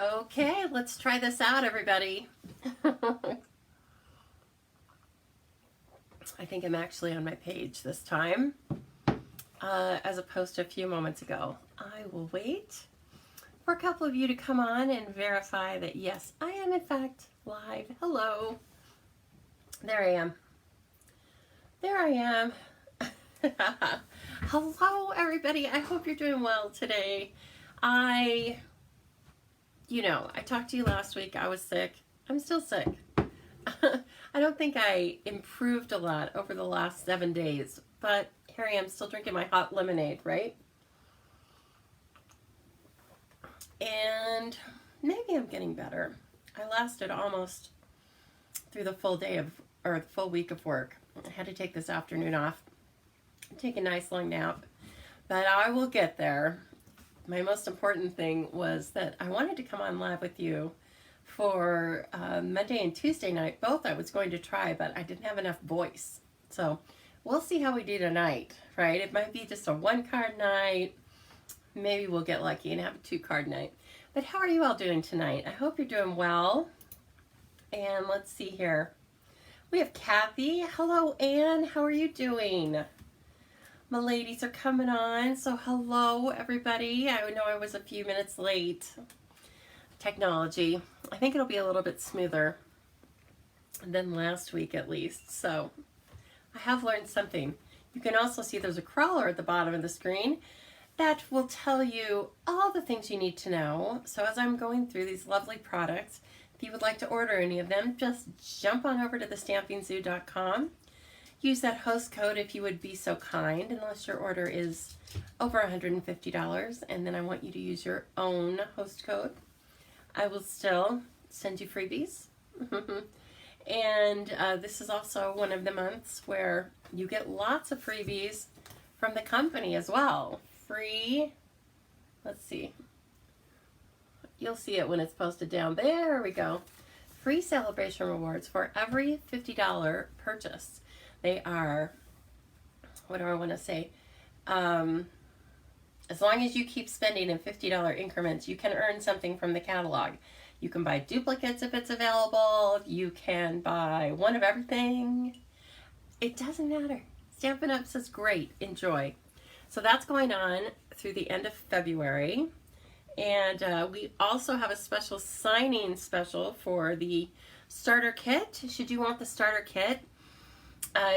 Okay, let's try this out, everybody. I think I'm actually on my page this time, as opposed to a few moments ago. I will wait for a couple of you to come on and verify that, yes, I am in fact live. Hello. There I am. There I am. Hello, everybody. I hope you're doing well today. I talked to you last week. I was sick. I'm still sick. I don't think I improved a lot over the last 7 days, but here I am still drinking my hot lemonade, right? And maybe I'm getting better. I lasted almost through the full day or the full week of work. I had to take this afternoon off, take a nice long nap, but I will get there. My most important thing was that I wanted to come on live with you for Monday and Tuesday night. Both I was going to try, but I didn't have enough voice. So we'll see how we do tonight, right? It might be just a 1-card night. Maybe we'll get lucky and have a 2-card night. But how are you all doing tonight? I hope you're doing well. And let's see here. We have Kathy. Hello, Anne. How are you doing? My ladies are coming on, so hello everybody. I know I was a few minutes late. Technology. I think it'll be a little bit smoother than last week at least. So I have learned something. You can also see there's a crawler at the bottom of the screen that will tell you all the things you need to know. So as I'm going through these lovely products, if you would like to order any of them, just jump on over to thestampingzoo.com. Use that host code if you would be so kind, unless your order is over $150, and then I want you to use your own host code. I will still send you freebies. And this is also one of the months where you get lots of freebies from the company as well. Free, let's see. You'll see it when it's posted down. There we go. Free Saleabration rewards for every $50 purchase. They are, what do I want to say? As long as you keep spending in $50 increments, you can earn something from the catalog. You can buy duplicates if it's available. You can buy one of everything. It doesn't matter. Stampin' Up! Says great, enjoy. So that's going on through the end of February. And we also have a special signing special for the starter kit. Should you want the starter kit,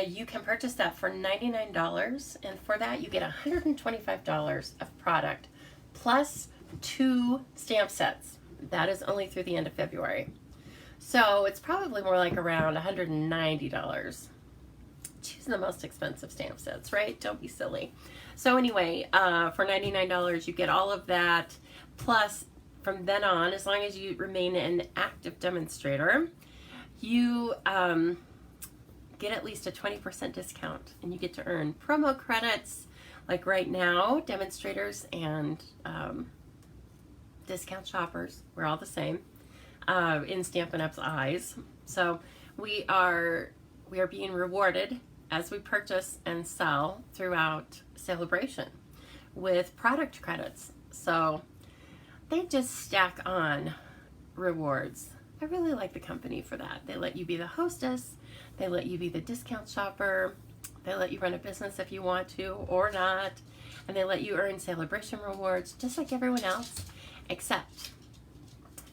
you can purchase that for $99, and for that you get $125 of product plus 2 stamp sets. That is only through the end of February. So it's probably more like around $190. Choose the most expensive stamp sets, right? Don't be silly. So anyway, for $99 you get all of that, plus from then on, as long as you remain an active demonstrator, you get at least a 20% discount, and you get to earn promo credits. Like right now, demonstrators and discount shoppers, we're all the same in Stampin' Up's eyes. So we are being rewarded as we purchase and sell throughout Saleabration with product credits. So they just stack on rewards. I really like the company for that. They let you be the hostess. They let you be the discount shopper. They let you run a business if you want to or not. And they let you earn Saleabration rewards just like everyone else, except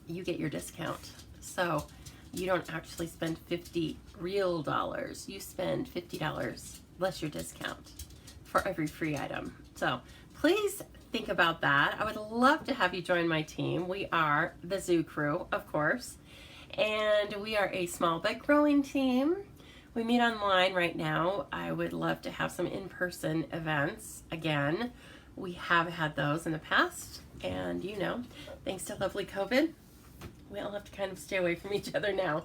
you get your discount. So you don't actually spend $50 real dollars. You spend $50 less your discount for every free item. So please think about that. I would love to have you join my team. We are the Zoo Crew, of course. And we are a small but growing team. We meet online right now. I would love to have some in-person events again. We have had those in the past, and thanks to lovely COVID, we all have to kind of stay away from each other now.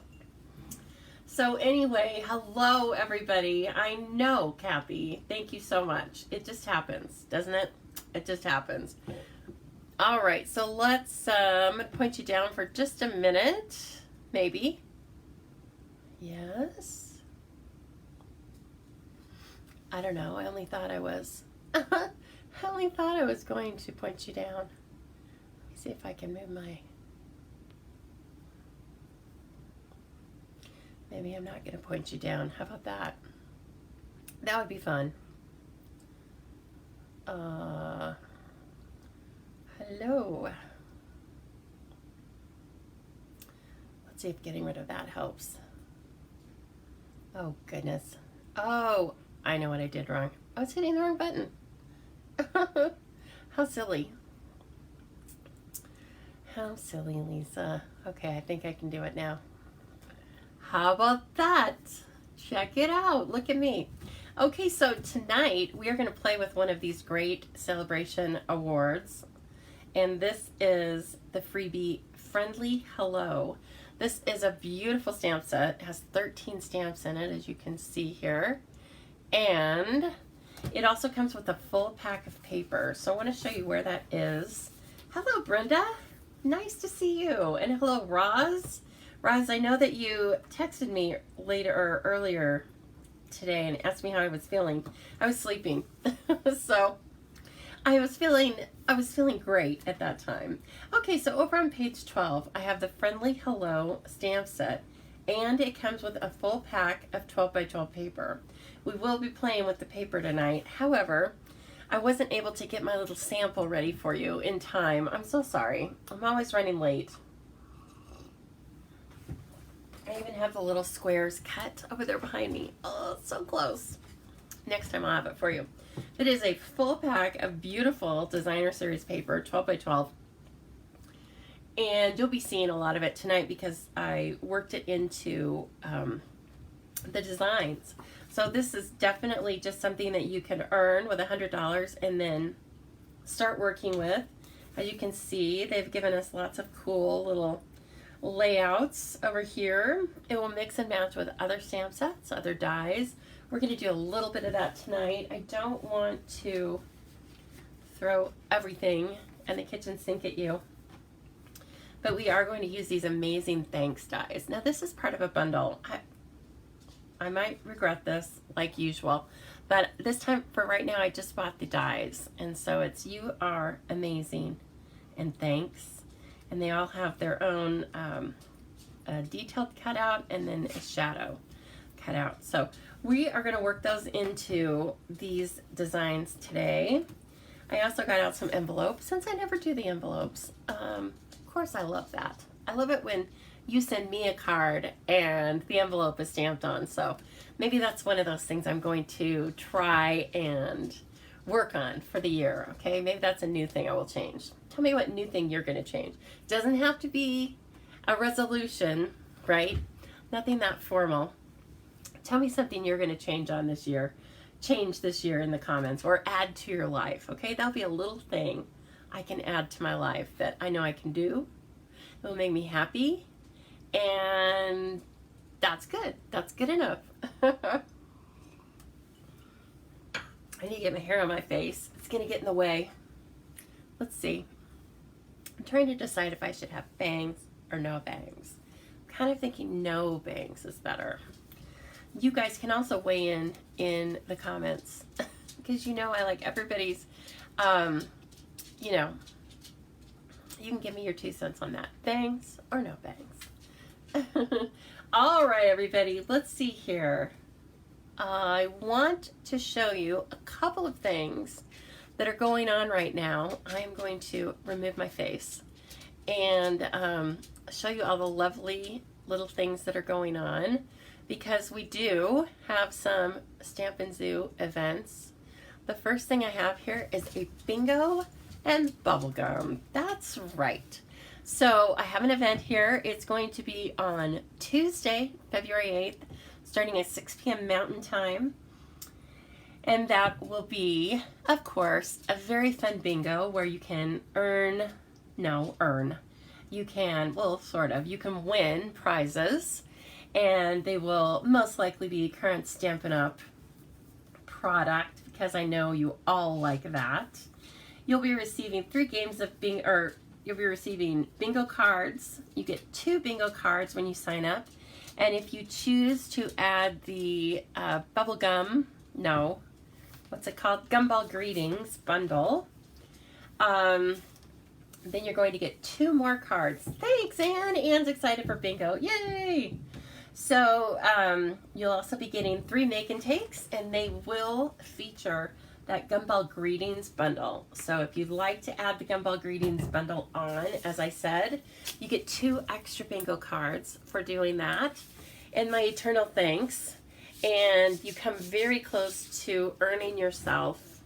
So anyway, hello everybody. I know, Kathy, thank you so much. It just happens, doesn't it? It just happens. All right, so let's point you down for just a minute. Maybe. Yes. I don't know. I only thought I was going to point you down. Let me see if I can move my Maybe I'm not going to point you down. How about that? That would be fun. Hello. Let's see if getting rid of that helps. Oh, goodness. Oh, I know what I did wrong. I was hitting the wrong button. How silly. How silly, Lisa. Okay, I think I can do it now. How about that? Check it out. Look at me. Okay, so tonight we are going to play with one of these great Saleabration awards. And this is the freebie Friendly Hello. This is a beautiful stamp set. It has 13 stamps in it, as you can see here. And it also comes with a full pack of paper. So I want to show you where that is. Hello, Brenda. Nice to see you. And hello, Roz. Roz, I know that you texted me earlier today and asked me how I was feeling. I was sleeping. So I was feeling great at that time. Okay, so over on page 12, I have the Friendly Hello stamp set, and it comes with a full pack of 12 by 12 paper. We will be playing with the paper tonight. However, I wasn't able to get my little sample ready for you in time. I'm so sorry. I'm always running late. I even have the little squares cut over there behind me. Oh, so close. Next time I'll have it for you. It is a full pack of beautiful designer series paper, 12 by 12. And you'll be seeing a lot of it tonight because I worked it into the designs. So this is definitely just something that you can earn with $100 and then start working with. As you can see, they've given us lots of cool little layouts over here. It will mix and match with other stamp sets, other dies. We're going to do a little bit of that tonight. I don't want to throw everything in the kitchen sink at you, but we are going to use these amazing thanks dies. Now this is part of a bundle. I might regret this like usual, but this time for right now I just bought the dies, and so it's You Are Amazing and Thanks. And they all have their own detailed cutout and then a shadow cutout. So we are going to work those into these designs today. I also got out some envelopes since I never do the envelopes. Of course I love that. I love it when you send me a card and the envelope is stamped on. So maybe that's one of those things I'm going to try and work on for the year, okay? Maybe that's a new thing I will change. Tell me what new thing you're going to change. Doesn't have to be a resolution, right? Nothing that formal. Tell me something you're going to change on this year. Change this year in the comments or add to your life, okay? That'll be a little thing I can add to my life that I know I can do. It will make me happy, and that's good. That's good enough. I need to get my hair on my face. It's going to get in the way. Let's see. I'm trying to decide if I should have bangs or no bangs. I'm kind of thinking no bangs is better. You guys can also weigh in the comments because you know I like everybody's, you know, you can give me your 2 cents on that. Bangs or no bangs. All right, everybody, let's see here. I want to show you a couple of things that are going on right now. I am going to remove my face and show you all the lovely little things that are going on because we do have some Stampin' Zoo events. The first thing I have here is a bingo and bubblegum. That's right. So I have an event here. It's going to be on Tuesday, February 8th, starting at 6 p.m. Mountain Time. And that will be, of course, a very fun bingo where you can you can, well, sort of, you can win prizes, and they will most likely be current Stampin' Up! Product, because I know you all like that. You'll be receiving 3 games of bingo, you'll be receiving bingo cards. You get 2 bingo cards when you sign up, and if you choose to add the bubblegum, what's it called? Gumball Greetings bundle, then you're going to get 2 more cards. Thanks, Anne. Anne's excited for bingo. Yay! So you'll also be getting 3 make and takes, and they will feature that Gumball Greetings bundle. So if you'd like to add the Gumball Greetings bundle on, as I said, you get 2 extra bingo cards for doing that, and my eternal thanks. And you come very close to earning yourself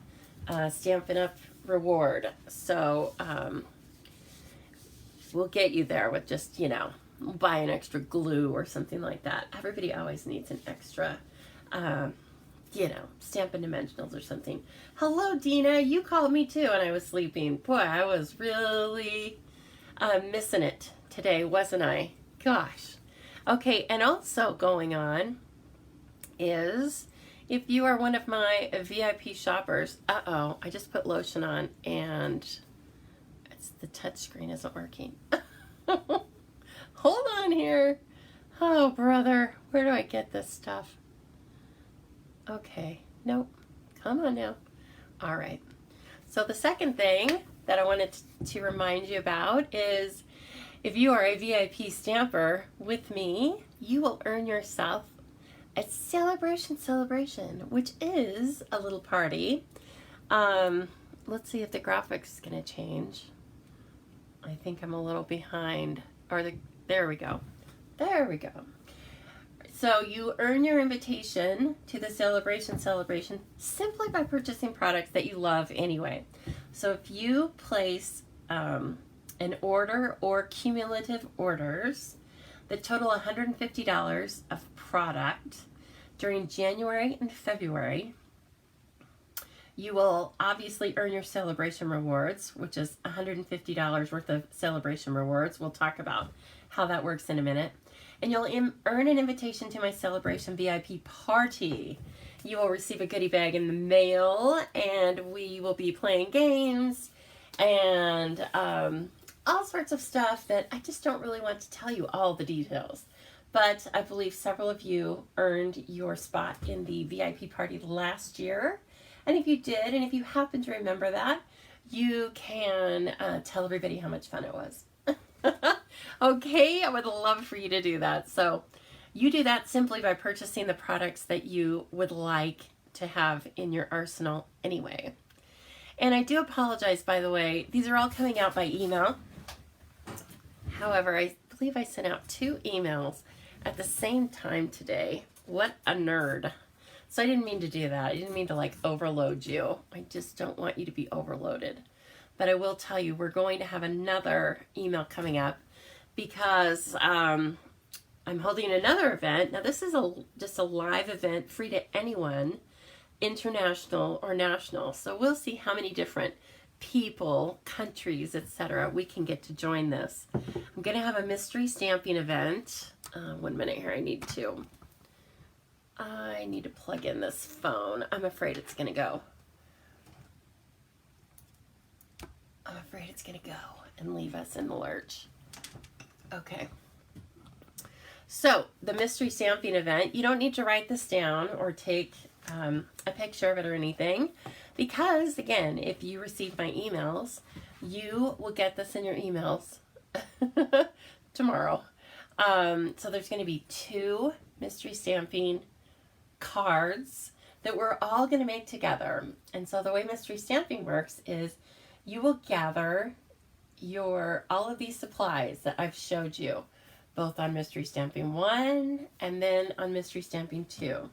Stampin' Up! Reward. So we'll get you there with just, you know, buy an extra glue or something like that. Everybody always needs an extra, you know, Stampin' Dimensionals or something. Hello, Dina. You called me too and I was sleeping. Boy, I was really missing it today, wasn't I? Gosh. Okay, and also going on is, if you are one of my VIP shoppers, I just put lotion on and the touch screen isn't working. Hold on here. Oh, brother, where do I get this stuff? Okay, nope, come on now. All right, so the second thing that I wanted to remind you about is, if you are a VIP stamper with me, you will earn yourself a celebration, which is a little party. Let's see if the graphics is going to change. I think I'm a little behind. There we go. There we go. So you earn your invitation to the celebration simply by purchasing products that you love anyway. So if you place an order or cumulative orders that total $150 of product during January and February, you will obviously earn your celebration rewards, which is $150 worth of celebration rewards. We'll talk about how that works in a minute. And you'll earn an invitation to my celebration VIP party. You will receive a goodie bag in the mail, and we will be playing games and all sorts of stuff that I just don't really want to tell you all the details. But I believe several of you earned your spot in the VIP party last year. And if you did, and if you happen to remember that, you can tell everybody how much fun it was. Okay, I would love for you to do that. So you do that simply by purchasing the products that you would like to have in your arsenal anyway. And I do apologize, by the way, these are all coming out by email. However, I believe I sent out 2 emails at the same time today. What a nerd. So I didn't mean to do that. I didn't mean to like overload you. I just don't want you to be overloaded. But I will tell you, we're going to have another email coming up because I'm holding another event. Now this is just a live event, free to anyone, international or national. So we'll see how many different people, countries, etc. we can get to join this. I'm going to have a mystery stamping event. 1 minute here, I need to plug in this phone. I'm afraid it's going to go. I'm afraid it's going to go and leave us in the lurch. Okay. So the mystery stamping event, you don't need to write this down or take a picture of it or anything, because again, if you receive my emails, you will get this in your emails tomorrow. So there's going to be 2 mystery stamping cards that we're all going to make together. And so the way mystery stamping works is you will gather all of these supplies that I've showed you, both on Mystery Stamping 1 and then on Mystery Stamping 2.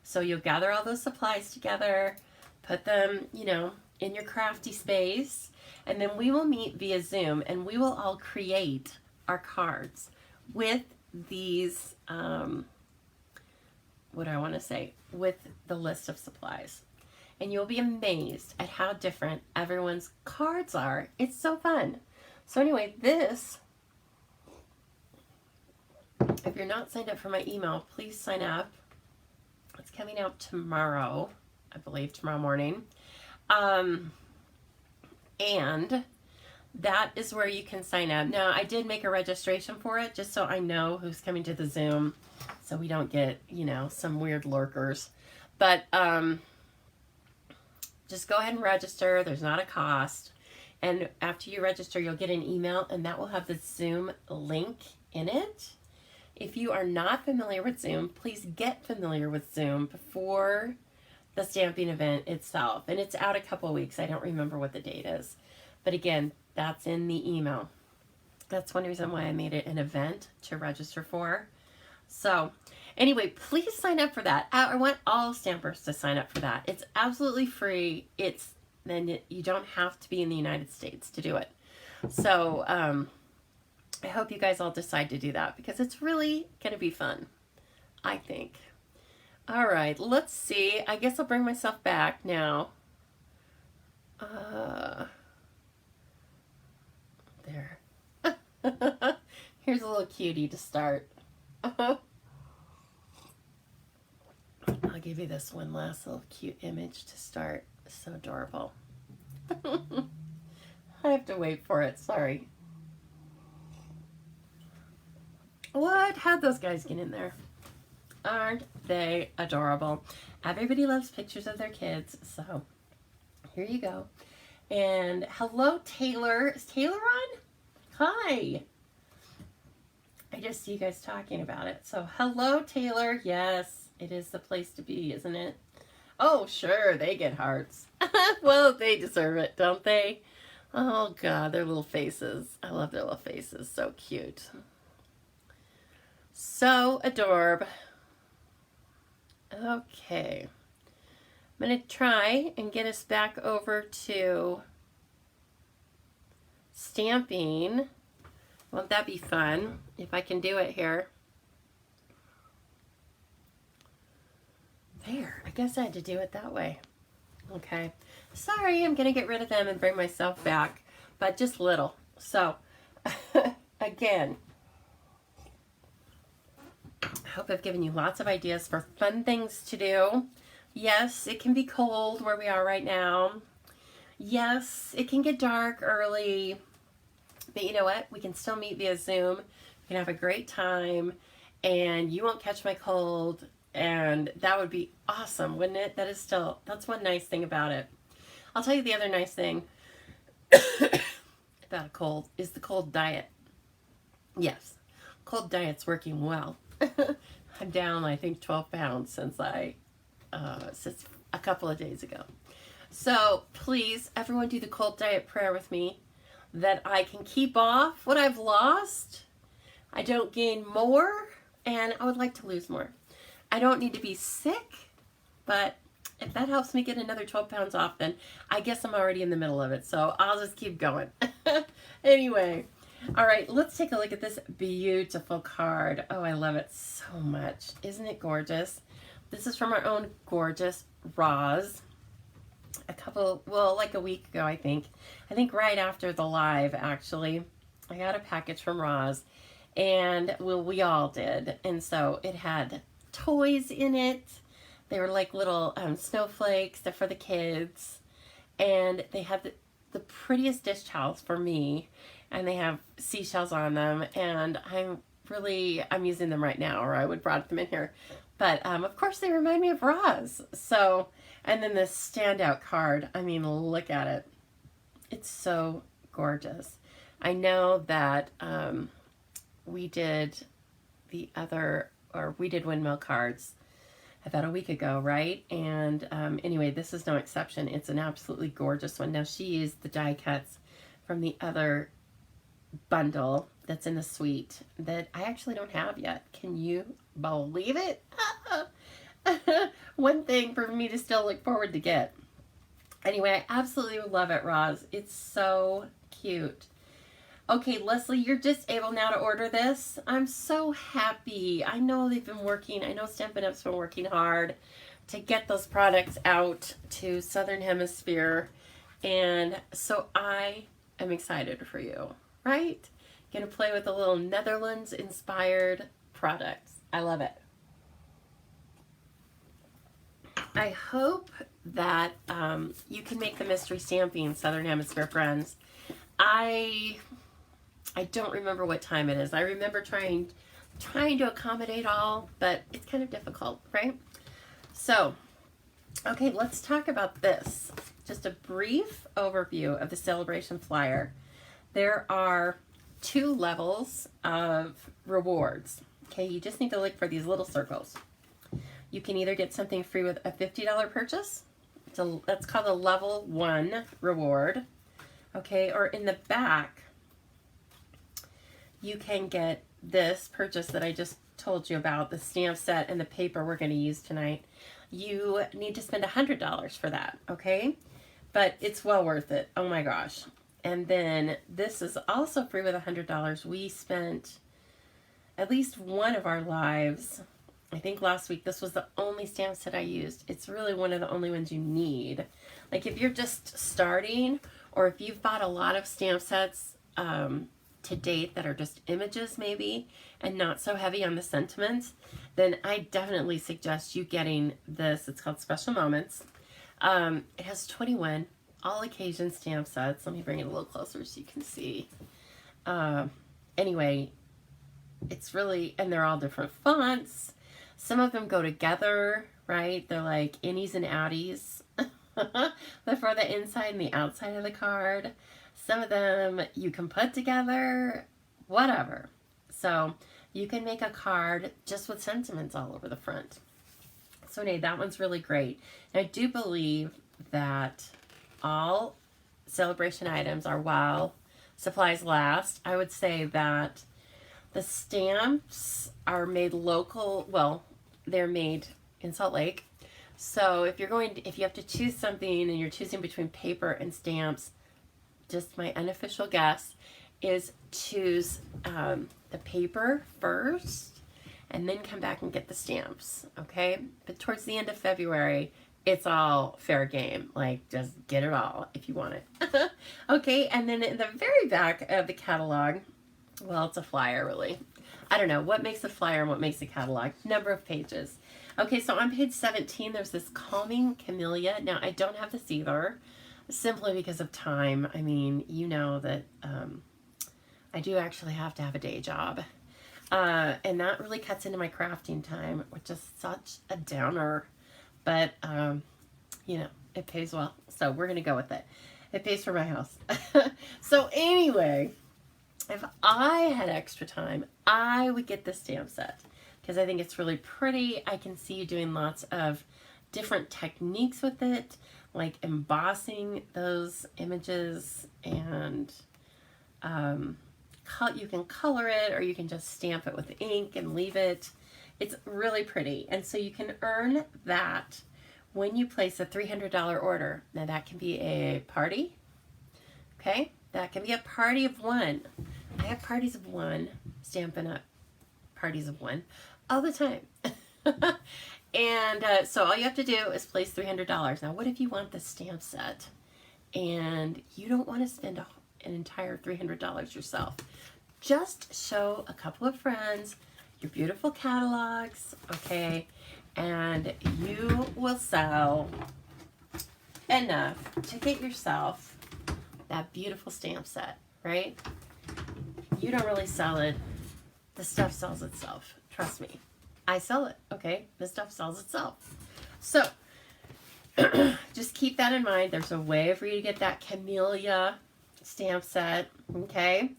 So you'll gather all those supplies together, put them, you know, in your crafty space, and then we will meet via Zoom and we will all create our cards with these, with the list of supplies. And you'll be amazed at how different everyone's cards are. It's so fun. So anyway, this, if you're not signed up for my email, please sign up. It's coming out tomorrow, I believe, tomorrow morning. And that is where you can sign up. Now, I did make a registration for it just so I know who's coming to the Zoom, so we don't get, you know, some weird lurkers. But just go ahead and register. There's not a cost. And after you register, you'll get an email, and that will have the Zoom link in it. If you are not familiar with Zoom, please get familiar with Zoom before the stamping event itself. And it's out a couple of weeks. I don't remember what the date is. But again, that's in the email. That's one reason why I made it an event to register for. So anyway, please sign up for that. I want all stampers to sign up for that. It's absolutely free. You don't have to be in the United States to do it. So I hope you guys all decide to do that because it's really going to be fun, I think. All right, let's see. I guess I'll bring myself back now. There. Here's a little cutie to start. I'll give you this one last little cute image to start. So adorable. I have to wait for it, sorry. What? How'd those guys get in there? Aren't they adorable? Everybody loves pictures of their kids, so here you go. And hello, Taylor. Is Taylor on? Hi. I just see you guys talking about it. So hello, Taylor. Yes, it is the place to be, isn't it? Oh, sure, they get hearts. Well, they deserve it, don't they? Oh, God, their little faces. I love their little faces. So cute. So adorable. Okay. I'm going to try and get us back over to stamping. Won't that be fun if I can do it here? There, I guess I had to do it that way. Okay. Sorry, I'm going to get rid of them and bring myself back, but just little. So, again, I hope I've given you lots of ideas for fun things to do. Yes, it can be cold where we are right now. Yes, it can get dark early. But you know what? We can still meet via Zoom. We can have a great time. And you won't catch my cold. And that would be awesome, wouldn't it? That's one nice thing about it. I'll tell you the other nice thing about a cold is the cold diet. Yes, cold diet's working well. I'm down, I think, 12 pounds since a couple of days ago. So please, everyone do the cold diet prayer with me that I can keep off what I've lost. I don't gain more, and I would like to lose more. I don't need to be sick, but if that helps me get another 12 pounds off, then I guess I'm already in the middle of it. So I'll just keep going. Anyway, all right, let's take a look at this beautiful card. Oh, I love it so much. Isn't it gorgeous? This is from our own gorgeous Roz. Like a week ago, I think. I think right after the live, actually. I got a package from Roz, and we all did. And so it had toys in it. They were like little snowflakes. They're for the kids. And they have the prettiest dish towels for me. And they have seashells on them. And I'm using them right now, or I would have brought them in here. But of course they remind me of Roz. So, and then this standout card. I mean, look at it. It's so gorgeous. I know that we did windmill cards about a week ago, right? And anyway, this is no exception. It's an absolutely gorgeous one. Now, she used the die cuts from the other bundle that's in the suite that I actually don't have yet. Can you believe it? One thing for me to still look forward to get. Anyway, I absolutely love it, Roz. It's so cute. Okay, Leslie, you're just able now to order this. I'm so happy. I know they've been working. I know Stampin' Up's been working hard to get those products out to Southern Hemisphere. And so I am excited for you, right? Gonna play with a little Netherlands-inspired products. I love it. I hope that you can make the mystery stamping, Southern Hemisphere friends. I don't remember what time it is. I remember trying to accommodate all, but it's kind of difficult, right? So, okay, let's talk about this. Just a brief overview of the Saleabration flyer. There are 2 levels of rewards, Okay, you just need to look for these little circles. You can either get something free with a $50 purchase. That's called a level 1 reward. Okay, or in the back, you can get this purchase that I just told you about, the stamp set and the paper we're going to use tonight. You need to spend $100 for that, okay? But it's well worth it. Oh my gosh. And then this is also free with $100. We spent at least one of our lives, I think last week, this was the only stamp set I used. It's really one of the only ones you need. Like if you're just starting, or if you've bought a lot of stamp sets to date that are just images maybe, and not so heavy on the sentiments, then I definitely suggest you getting this. It's called Special Moments. It has 21 all occasion stamp sets. Let me bring it a little closer so you can see. Anyway, it's really, and they're all different fonts. Some of them go together, right? They're like innies and outies. They're for the inside and the outside of the card. Some of them you can put together, whatever. So you can make a card just with sentiments all over the front. So anyway, that one's really great. And I do believe that all Saleabration items are while supplies last. I would say that the stamps are made local. Well, they're made in Salt Lake. So if you have to choose something and you're choosing between paper and stamps, just my unofficial guess is choose the paper first and then come back and get the stamps, okay? But towards the end of February, it's all fair game. Like, just get it all if you want it. Okay, and then in the very back of the catalog, well, it's a flyer, really. I don't know what makes a flyer and what makes a catalog. Number of pages. Okay, so on page 17, there's this Calming Camellia. Now, I don't have this either, simply because of time. I mean, you know that I do actually have to have a day job. And that really cuts into my crafting time, which is such a downer. But, you know, it pays well. So we're going to go with it. It pays for my house. So anyway, if I had extra time, I would get this stamp set because I think it's really pretty. I can see you doing lots of different techniques with it, like embossing those images, and you can color it, or you can just stamp it with ink and leave it. It's really pretty. And so you can earn that when you place a $300 order. Now that can be a party, okay? That can be a party of one. I have parties of one, Stampin' Up! Parties of one all the time. And so all you have to do is place $300. Now what if you want the stamp set and you don't want to spend an entire $300 yourself? Just show a couple of friends your beautiful catalogs, okay, and you will sell enough to get yourself that beautiful stamp set, right? You don't really sell it. The stuff sells itself. Trust me. I sell it, okay? The stuff sells itself. So, just keep that in mind. There's a way for you to get that Camellia stamp set, okay?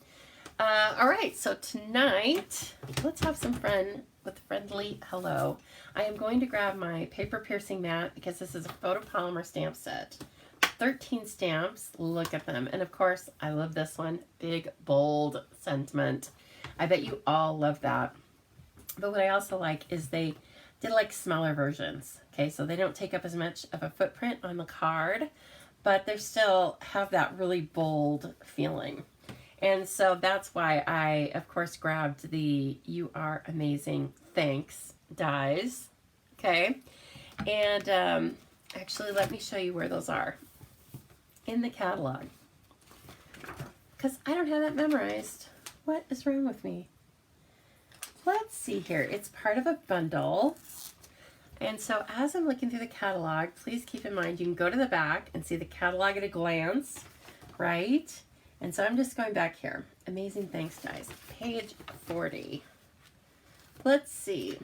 All right, so tonight, let's have some fun with friendly hello. I am going to grab my paper piercing mat because this is a photopolymer stamp set. 13 stamps, look at them. And of course, I love this one, big, bold sentiment. I bet you all love that. But what I also like is they did like smaller versions. Okay, so they don't take up as much of a footprint on the card, but they still have that really bold feeling. And so that's why I, of course, grabbed the You Are Amazing Thanks dies. Okay, and actually, let me show you where those are in the catalog, because I don't have that memorized. What is wrong with me? Let's see here. It's part of a bundle. And so as I'm looking through the catalog, please keep in mind you can go to the back and see the catalog at a glance, right? And so I'm just going back here. Amazing Thanks Dies, page 40. Let's see.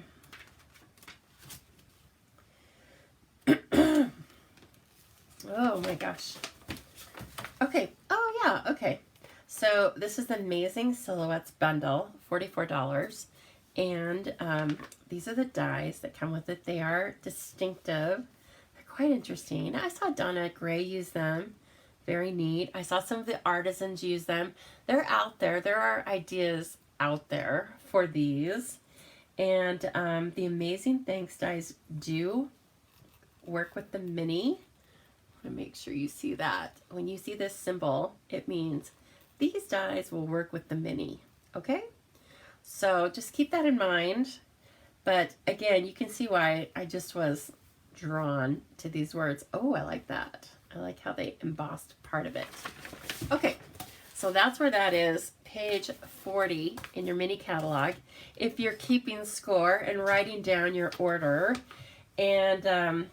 Oh my gosh. Okay. Oh yeah. Okay. So this is the Amazing Silhouettes bundle, $44. And these are the dies that come with it. They are distinctive. They're quite interesting. I saw Donna Gray use them. Very neat. I saw some of the artisans use them. They're out there. There are ideas out there for these. And the Amazing Thanks dies do work with the mini. I want to make sure you see that. When you see this symbol, it means these dies will work with the mini. Okay? So just keep that in mind. But again, you can see why I just was drawn to these words. Oh, I like that. I like how they embossed part of it. Okay, so that's where that is, page 40 in your mini catalog. If you're keeping score and writing down your order, and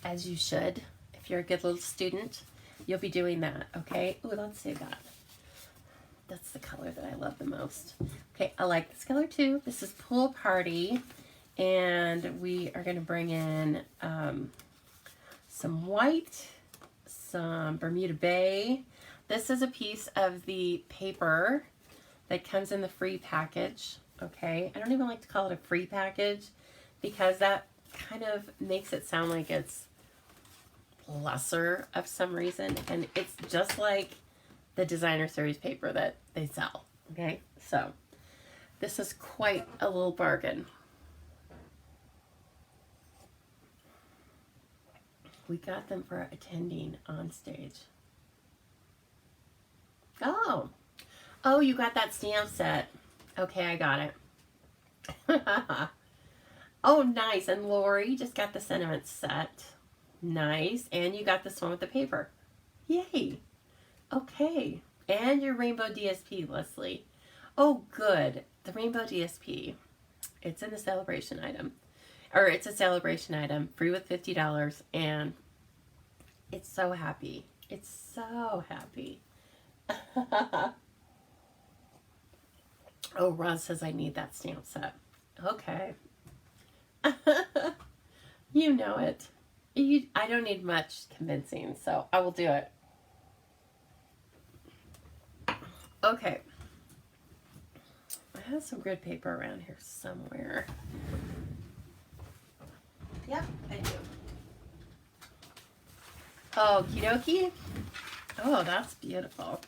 as you should, if you're a good little student, you'll be doing that, okay? Ooh, let's save that. That's the color that I love the most. Okay, I like this color too. This is Pool Party, and we are going to bring in some white, some Bermuda Bay. This is a piece of the paper that comes in the free package, okay? I don't even like to call it a free package because that kind of makes it sound like it's lesser of some reason, and it's just like the designer series paper that they sell, okay? So this is quite a little bargain. We got them for attending on stage. Oh, you got that stamp set. Okay, I got it. Oh, nice. And Lori just got the sentiment set. Nice. And you got this one with the paper. Yay. Okay. And your rainbow DSP, Leslie. Oh, good. The rainbow DSP. It's in the Saleabration item. Or it's a Saleabration item, free with $50, and it's so happy. It's so happy. Oh, Roz says I need that stamp set. Okay. You know it. I don't need much convincing, so I will do it. Okay. I have some grid paper around here somewhere. Yep, I do. Okie dokie. Oh, that's beautiful.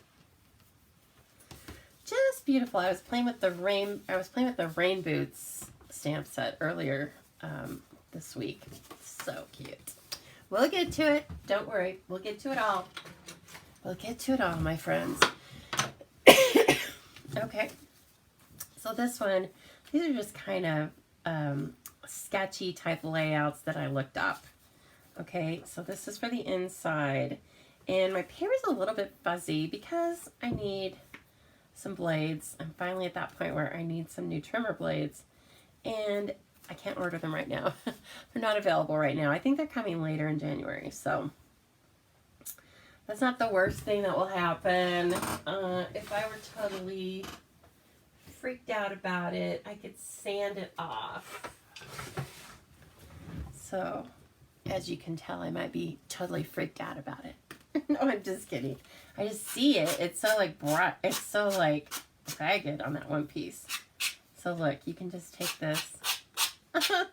Just beautiful. I was playing with the Rain Boots stamp set earlier this week. So cute. We'll get to it. Don't worry. We'll get to it all. We'll get to it all, my friends. Okay. So this one, these are just kind of sketchy type layouts that I looked up. Okay, so this is for the inside, and my paper's a little bit fuzzy because I need some blades. I'm finally at that point where I need some new trimmer blades, and I can't order them right now. They're not available right now. I think they're coming later in January, so that's not the worst thing that will happen. If I were totally freaked out about it, I could sand it off. So, as you can tell, I might be totally freaked out about it. No, I'm just kidding. I just see it. It's so like bright. It's so like ragged on that one piece. So look, you can just take this. Oh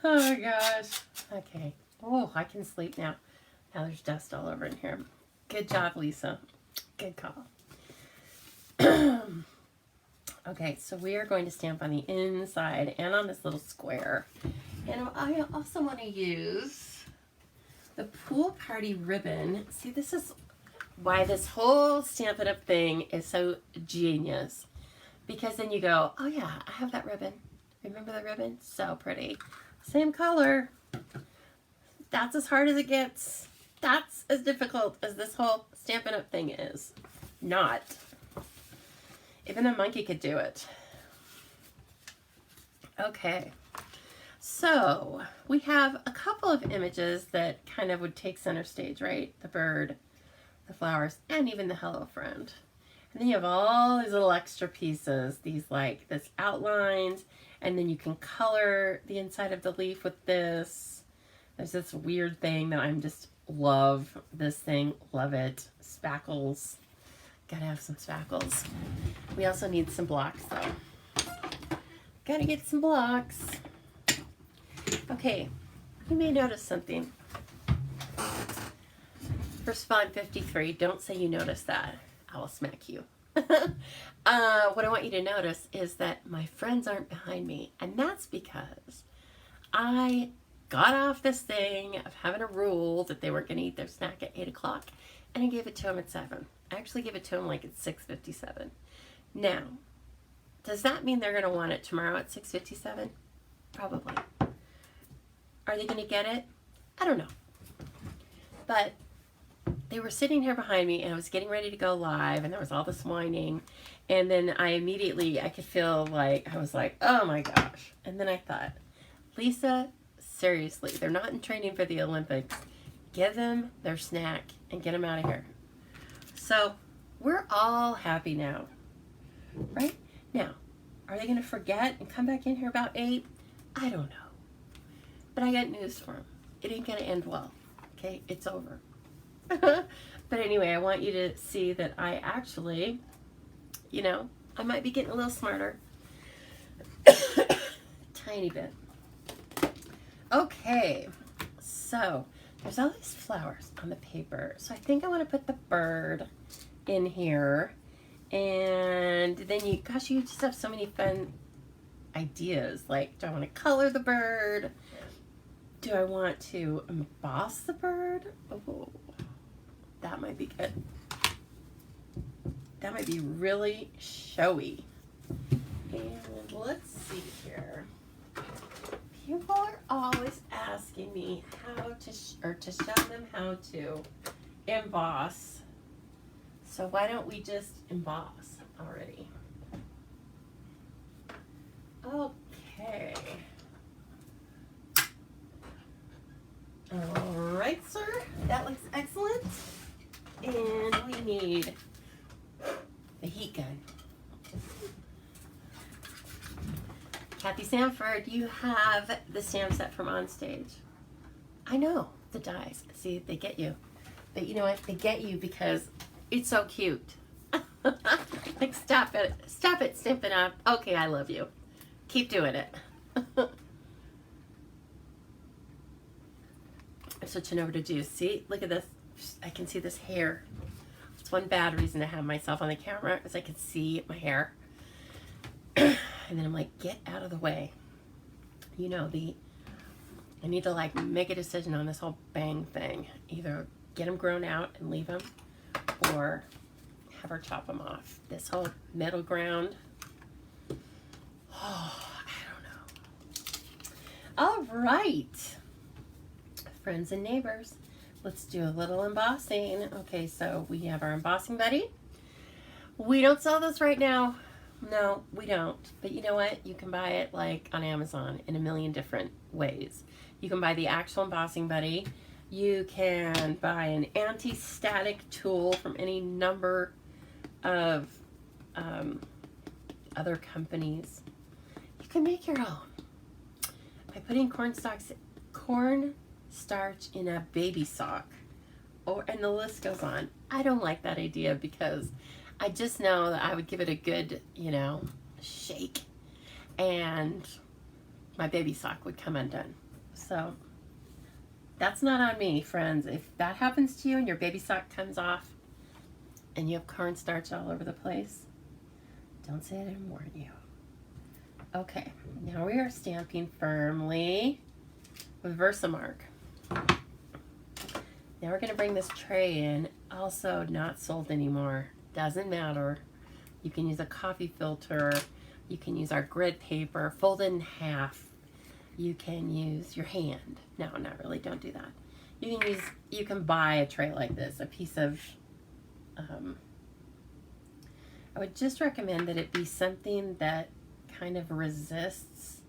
my gosh. Okay. Oh, I can sleep now. Now there's dust all over in here. Good job, Lisa. Good call. Okay, so we are going to stamp on the inside and on this little square. And I also want to use the Pool Party ribbon. See, this is why this whole Stampin' Up! Thing is so genius. Because then you go, oh yeah, I have that ribbon. Remember the ribbon? So pretty. Same color. That's as hard as it gets. That's as difficult as this whole Stampin' Up! Thing is. Not. Even a monkey could do it. Okay. So, we have a couple of images that kind of would take center stage, right? The bird, the flowers, and even the hello friend. And then you have all these little extra pieces, these like this outlines, and then you can color the inside of the leaf with this. There's this weird thing that I'm just love this thing, love it. Spackles. Gotta have some spackles. We also need some blocks though. Gotta get some blocks. Okay, you may notice something. First of all, I'm 53. Don't say you noticed that. I will smack you. What I want you to notice is that my friends aren't behind me. And that's because I got off this thing of having a rule that they weren't going to eat their snack at 8 o'clock. And I gave it to them at 7. I actually gave it to them like at 6:57. Now, does that mean they're going to want it tomorrow at 6:57? Probably. Are they going to get it? I don't know. But they were sitting here behind me and I was getting ready to go live and there was all this whining. And then I could feel like, I was like, oh my gosh. And then I thought, Lisa, seriously, they're not in training for the Olympics. Give them their snack and get them out of here. So we're all happy now, right? Now, are they going to forget and come back in here about 8? I don't know. But I got news for them. It ain't going to end well. Okay, it's over. But anyway, I want you to see that I actually, you know, I might be getting a little smarter. Tiny bit. Okay, so there's all these flowers on the paper. So I think I want to put the bird in here. And then you just have so many fun ideas. Like, do I want to color the bird? Do I want to emboss the bird? Oh, that might be good. That might be really showy. And let's see here. People are always asking me how to, to show them how to emboss. So why don't we just emboss already? Okay. All right, sir. That looks excellent. And we need the heat gun. Kathy Sanford, you have the stamp set from On Stage. I know, the dies. See, they get you. But you know what? They get you because it's so cute. Like, stop it. Stop it, Stampin' Up. Okay, I love you. Keep doing it. I'm switching over to juice. See, look at this. I can see this hair. It's one bad reason to have myself on the camera is I can see my hair. And then I'm like, get out of the way. You know, I need to like make a decision on this whole bang thing. Either get them grown out and leave them, or have her chop them off. This whole middle ground. Oh, I don't know. All right. Friends and neighbors, let's do a little embossing. Okay, so we have our embossing buddy. We don't sell this right now. No, we don't. But you know what? You can buy it like on Amazon in a million different ways. You can buy the actual embossing buddy. You can buy an anti-static tool from any number of other companies. You can make your own by putting cornstarch in a baby sock, and the list goes on. I don't like that idea because I just know that I would give it a good, you know, shake, and my baby sock would come undone. So that's not on me, friends. If that happens to you and your baby sock comes off and you have cornstarch all over the place, don't say I didn't warn you. Okay, now we are stamping firmly with Versamark. Now we're going to bring this tray in. Also not sold anymore. Doesn't matter. You can use a coffee filter. You can use our grid paper, fold it in half. You can use your hand. No, not really. Don't do that. You can buy a tray like this, a piece of, I would just recommend that it be something that kind of resists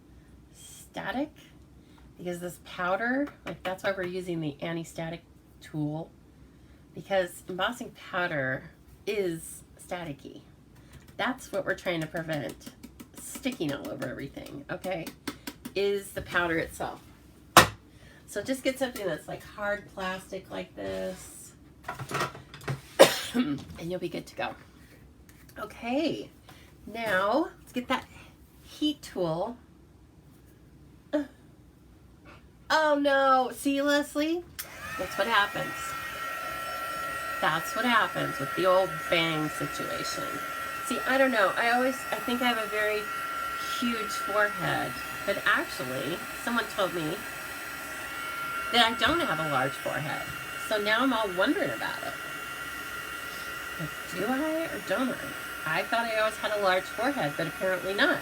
static, because this powder, like that's why we're using the anti-static tool, because embossing powder is staticky. That's what we're trying to prevent sticking all over everything, okay, is the powder itself. So just get something that's like hard plastic like this, and you'll be good to go. Okay, now let's get that heat tool. Oh no, see, Leslie? That's what happens. That's what happens with the old bang situation. See, I don't know. I think I have a very huge forehead, but actually, someone told me that I don't have a large forehead. So now I'm all wondering about it. Like, do I or don't I? I thought I always had a large forehead, but apparently not.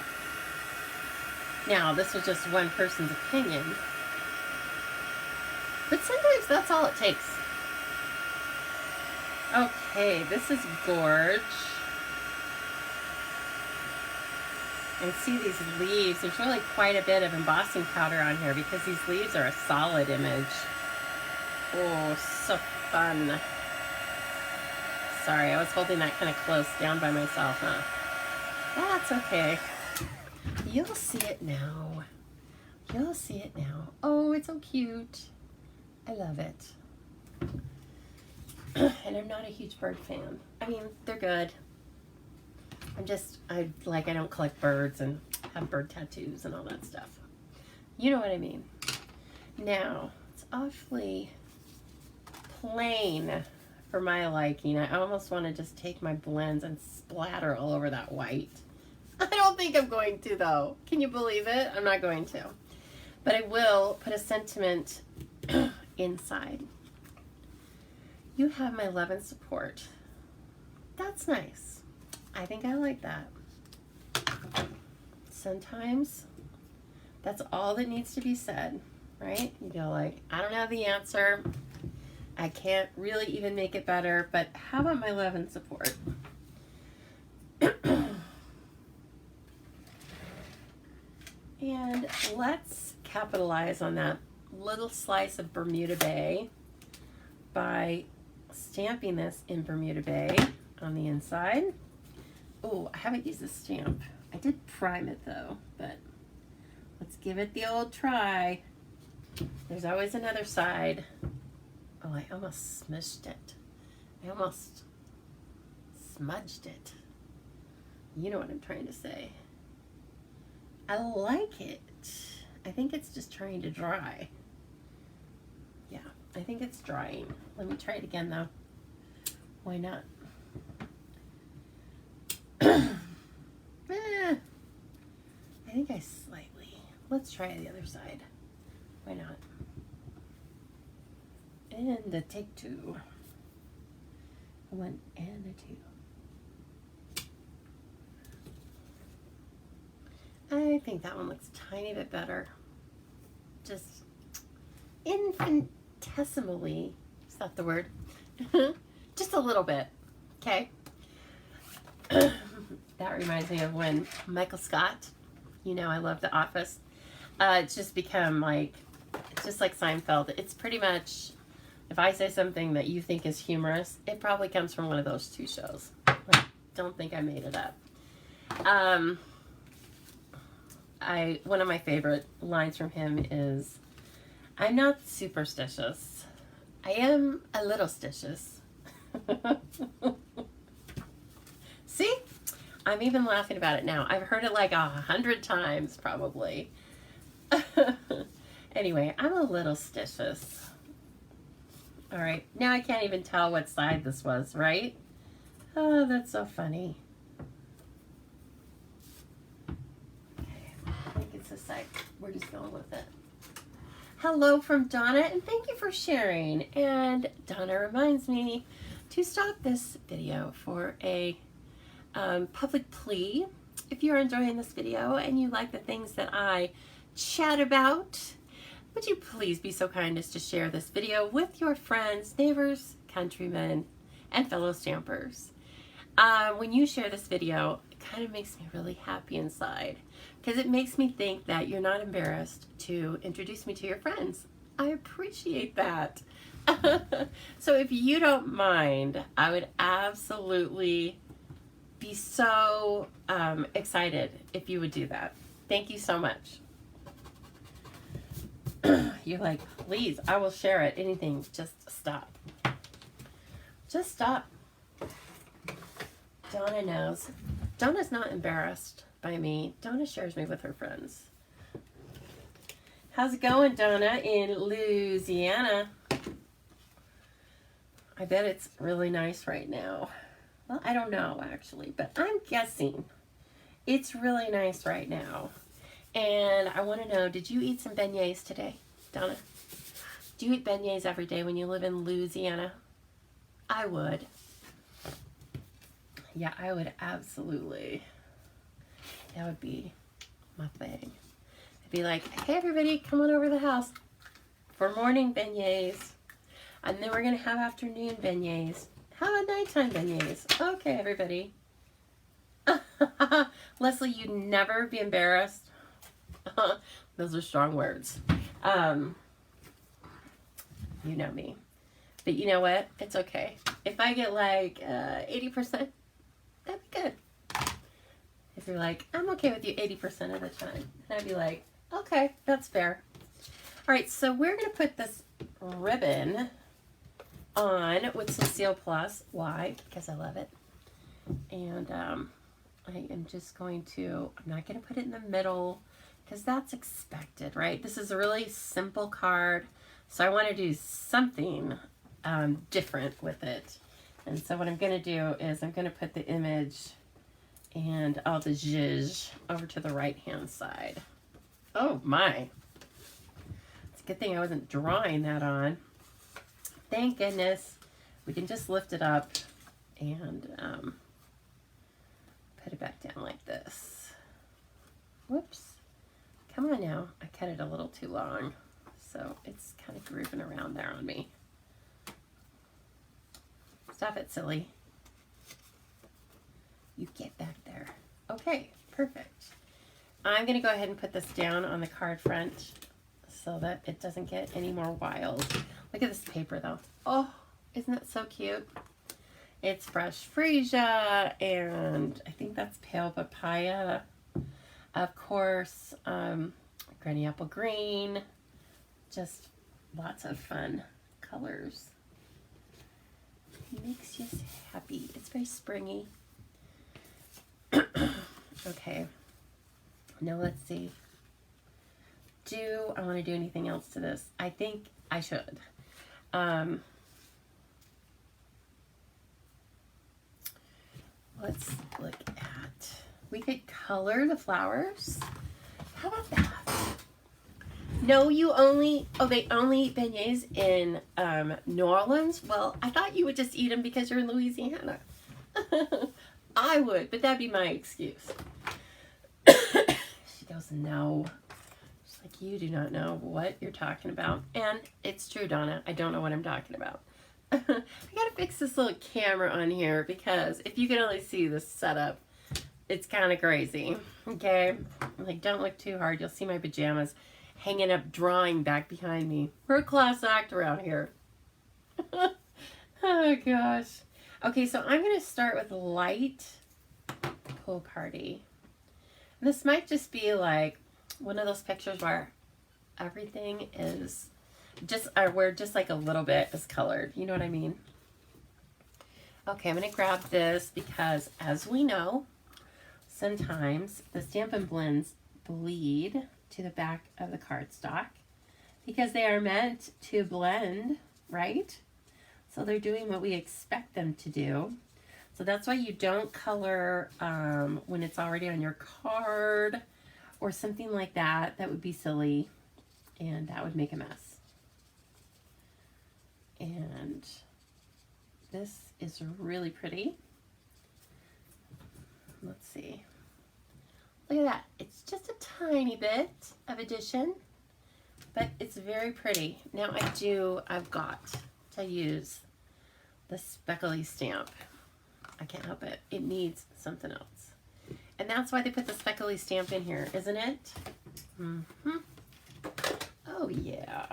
Now, this was just one person's opinion. But sometimes that's all it takes. Okay, this is Gorge. And see these leaves. There's really quite a bit of embossing powder on here because these leaves are a solid image. Oh, so fun. Sorry, I was holding that kind of close down by myself, huh? That's okay. You'll see it now. You'll see it now. Oh, it's so cute. I love it. And I'm not a huge bird fan. I mean, they're good. I don't collect birds and have bird tattoos and all that stuff. You know what I mean. Now, it's awfully plain for my liking. I almost want to just take my blends and splatter all over that white. I don't think I'm going to, though. Can you believe it? I'm not going to. But I will put a sentiment inside. You have my love and support. That's nice. I think I like that. Sometimes that's all that needs to be said, right? You go like, I don't know the answer. I can't really even make it better, but how about my love and support? And let's capitalize on that little slice of Bermuda Bay by stamping this in Bermuda Bay on the inside. Oh, I haven't used this stamp. I did prime it though, but let's give it the old try. There's always another side. Oh, I almost smushed it. I almost smudged it. You know what I'm trying to say. I like it. I think it's just trying to dry. Yeah, I think it's drying. Let me try it again though. Why not? I think I slightly. Let's try the other side. Why not? And a take two. A one and a two. I think that one looks a tiny bit better. Just infinitesimally, is that the word? Just a little bit, okay? That reminds me of when Michael Scott, you know I love The Office, it's just become like, it's just like Seinfeld. It's pretty much, if I say something that you think is humorous, it probably comes from one of those two shows. I don't think I made it up. One of my favorite lines from him is, I'm not superstitious. I am a little stitious. See? I'm even laughing about it now. I've heard it like 100 times probably. Anyway, I'm a little stitious. All right, now I can't even tell what side this was, right? Oh, that's so funny. Okay, I think it's this side. We're just going with it. Hello from Donna, and thank you for sharing. And Donna reminds me to stop this video for a public plea. If you're enjoying this video and you like the things that I chat about, would you please be so kind as to share this video with your friends, neighbors, countrymen, and fellow stampers. When you share this video, it kind of makes me really happy inside because it makes me think that you're not embarrassed to introduce me to your friends. I appreciate that. So if you don't mind, I would absolutely be so excited if you would do that. Thank you so much. You're like, please, I will share it. Anything, just stop. Just stop. Donna knows. Donna's not embarrassed. by me. Donna shares me with her friends. How's it going, Donna, in Louisiana? I bet it's really nice right now. Well, I don't know, actually, but I'm guessing it's really nice right now. And I want to know, did you eat some beignets today, Donna? Do you eat beignets every day when you live in Louisiana? I would. Yeah, I would absolutely. That would be my thing. I'd be like, hey, everybody, come on over to the house for morning beignets. And then we're going to have afternoon beignets. How about nighttime beignets? Okay, everybody. Leslie, you'd never be embarrassed. Those are strong words. You know me. But you know what? It's okay. If I get like 80%, that'd be good. If you're like, I'm okay with you 80% of the time. And I'd be like, okay, that's fair. All right, so we're going to put this ribbon on with some Seal Plus. Why? Because I love it. And I am just going to, I'm not going to put it in the middle because that's expected, right? This is a really simple card. So I want to do something different with it. And so what I'm going to do is I'm going to put the image and all the zhuzh over to the right-hand side. Oh my. It's a good thing I wasn't drawing that on. Thank goodness. We can just lift it up and put it back down like this. Whoops. Come on now. I cut it a little too long. So it's kind of grooving around there on me. Stop it, silly. You get back there. Okay, perfect. I'm going to go ahead and put this down on the card front so that it doesn't get any more wild. Look at this paper, though. Oh, isn't that so cute? It's fresh freesia, and I think that's pale papaya. Of course, granny apple green. Just lots of fun colors. It makes you happy. It's very springy. Okay. Now let's see. Do I want to do anything else to this? I think I should. Let's look at, we could color the flowers. How about that? No, you only, oh, they only eat beignets in New Orleans? Well, I thought you would just eat them because you're in Louisiana. I would, but that'd be my excuse. She goes, no. She's like, you do not know what you're talking about. And it's true, Donna. I don't know what I'm talking about. I gotta fix this little camera on here because if you could only see this setup, it's kind of crazy. Okay? Like, don't look too hard. You'll see my pajamas hanging up, drawing back behind me. We're a class act around here. Oh, gosh. Okay, so I'm going to start with light pool party. And this might just be like one of those pictures where everything is just, or where just like a little bit is colored. You know what I mean? Okay, I'm going to grab this because, as we know, sometimes the Stampin' blends bleed to the back of the cardstock because they are meant to blend, right? So they're doing what we expect them to do. So that's why you don't color when it's already on your card or something like that. That would be silly and that would make a mess. And this is really pretty. Let's see. Look at that. It's just a tiny bit of addition, but it's very pretty. Now I've got to use the speckly stamp. I can't help it. It needs something else. And that's why they put the speckly stamp in here, isn't it? Mm-hmm. Oh, yeah.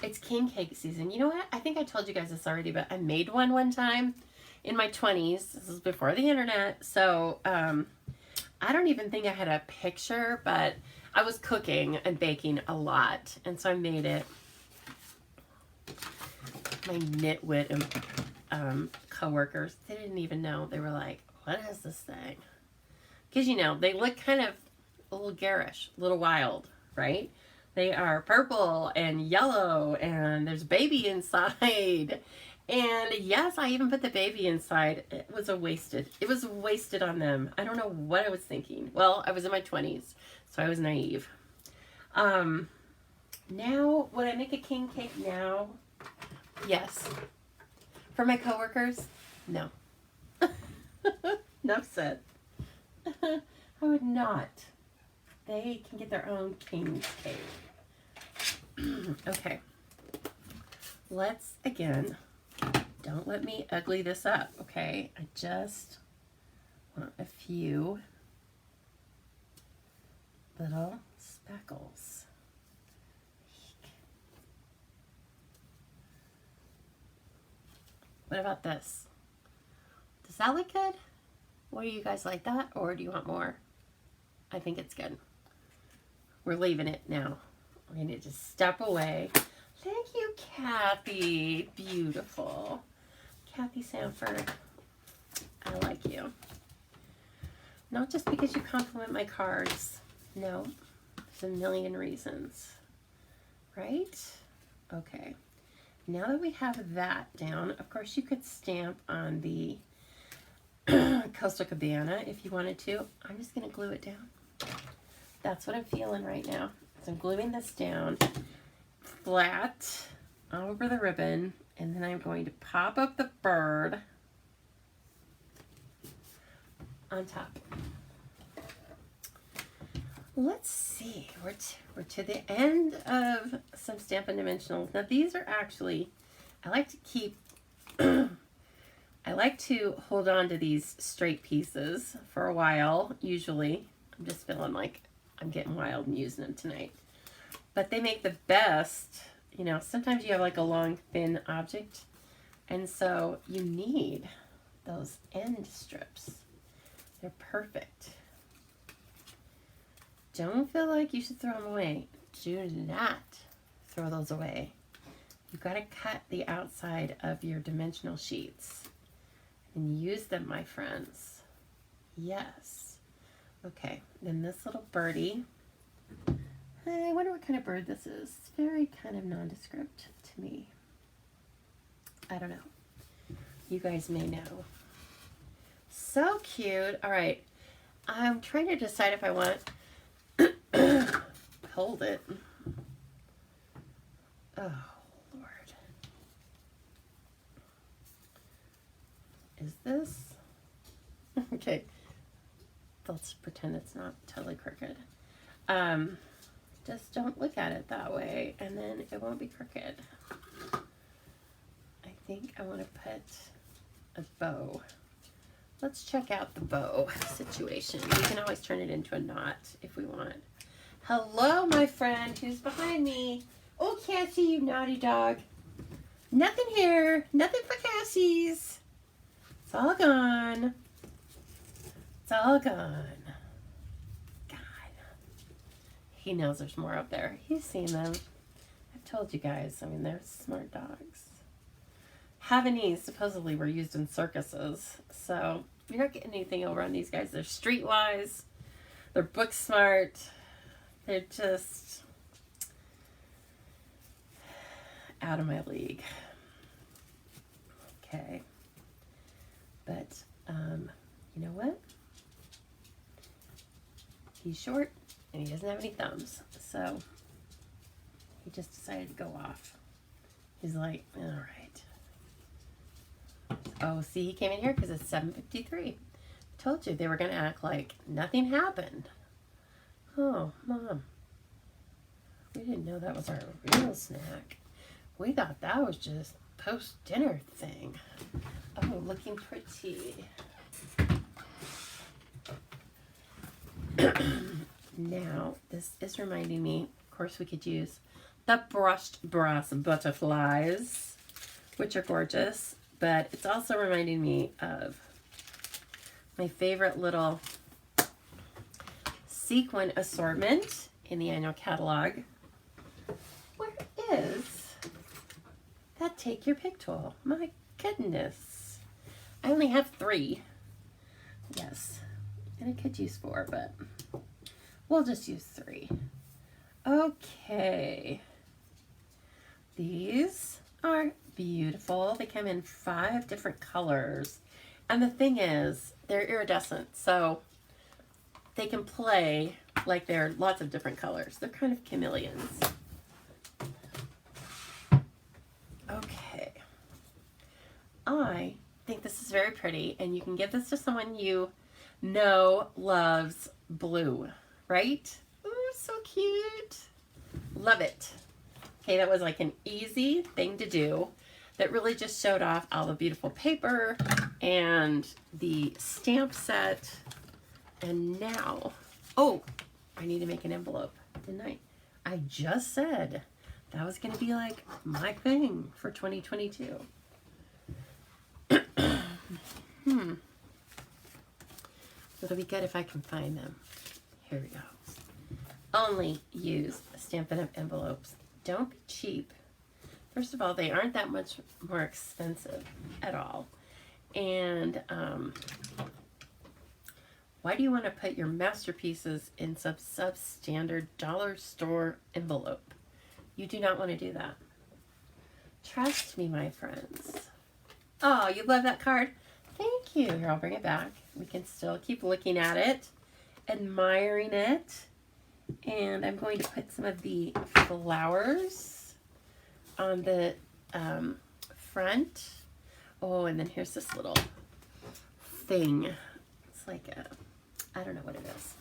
It's king cake season. You know what? I think I told you guys this already, but I made one time in my 20s. This is before the internet. So I don't even think I had a picture, but I was cooking and baking a lot. And so I made it. My nitwit co-workers, they didn't even know. They were like, what is this thing? Because, you know, they look kind of a little garish, a little wild, right? They are purple and yellow, and there's a baby inside. And yes, I even put the baby inside. It was wasted on them. I don't know what I was thinking. Well, I was in my 20s, so I was naive. Now, would I make a king cake now? Yes. For my coworkers? No. Enough said. I would not. They can get their own king cake. Okay. Let's, again, don't let me ugly this up, okay? I just want a few little speckles. What about this? Does that look good? What do you guys like that, or do you want more? I think it's good. We're leaving it now. We're going to just step away. Thank you, Kathy. Beautiful. Kathy Sanford. I like you. Not just because you compliment my cards. No. There's a million reasons. Right? Okay. Now that we have that down, of course you could stamp on the Coastal Cabana if you wanted to. I'm just going to glue it down. That's what I'm feeling right now. So I'm gluing this down flat over the ribbon, and then I'm going to pop up the bird on top. Let's see, we're to the end of some Stampin' Dimensionals. Now these are actually, I like to keep, I like to hold on to these straight pieces for a while, usually. I'm just feeling like I'm getting wild and using them tonight. But they make the best, you know, sometimes you have like a long, thin object, and so you need those end strips. They're perfect. Don't feel like you should throw them away. Do not throw those away. You've got to cut the outside of your dimensional sheets and use them, my friends. Yes. Okay, then this little birdie. I wonder what kind of bird this is. It's very kind of nondescript to me. I don't know. You guys may know. So cute. All right. I'm trying to decide if I want hold it. Oh, Lord. Is this? Okay. Let's pretend it's not totally crooked. Just don't look at it that way, and then it won't be crooked. I think I want to put a bow. Let's check out the bow situation. We can always turn it into a knot if we want. Hello, my friend. Who's behind me? Oh, Cassie, you naughty dog. Nothing here. Nothing for Cassie's. It's all gone. It's all gone. God. He knows there's more up there. He's seen them. I've told you guys. I mean, they're smart dogs. Havanese supposedly were used in circuses, so you're not getting anything over on these guys. They're streetwise. They're book smart. They're just out of my league. Okay. But, you know what? He's short and he doesn't have any thumbs. So he just decided to go off. He's like, all right. Oh, see, he came in here because it's 7:53. Told you they were going to act like nothing happened. Oh, Mom. We didn't know that was our real snack. We thought that was just post-dinner thing. Oh, looking pretty. Now, this is reminding me, of course, we could use the brushed brass butterflies, which are gorgeous, but it's also reminding me of my favorite little sequin assortment in the annual catalog. Where is that Take Your Pick tool? My goodness. I only have 3. Yes. And I could use 4, but we'll just use 3. Okay. These are beautiful. They come in 5 different colors. And the thing is, they're iridescent, so they can play like they're lots of different colors. They're kind of chameleons. Okay. I think this is very pretty, and you can give this to someone you know loves blue, right? Ooh, so cute. Love it. Okay, that was like an easy thing to do that really just showed off all the beautiful paper and the stamp set. And now, oh, I need to make an envelope, didn't I? I just said that was going to be like my thing for 2022. It'll be good if I can find them. Here we go. Only use Stampin' Up! Envelopes. Don't be cheap. First of all, they aren't that much more expensive at all. And why do you want to put your masterpieces in some substandard dollar store envelope? You do not want to do that. Trust me, my friends. Oh, you love that card? Thank you. Here, I'll bring it back. We can still keep looking at it, admiring it. And I'm going to put some of the flowers on the front. Oh, and then here's this little thing. It's like a, I don't know what it is.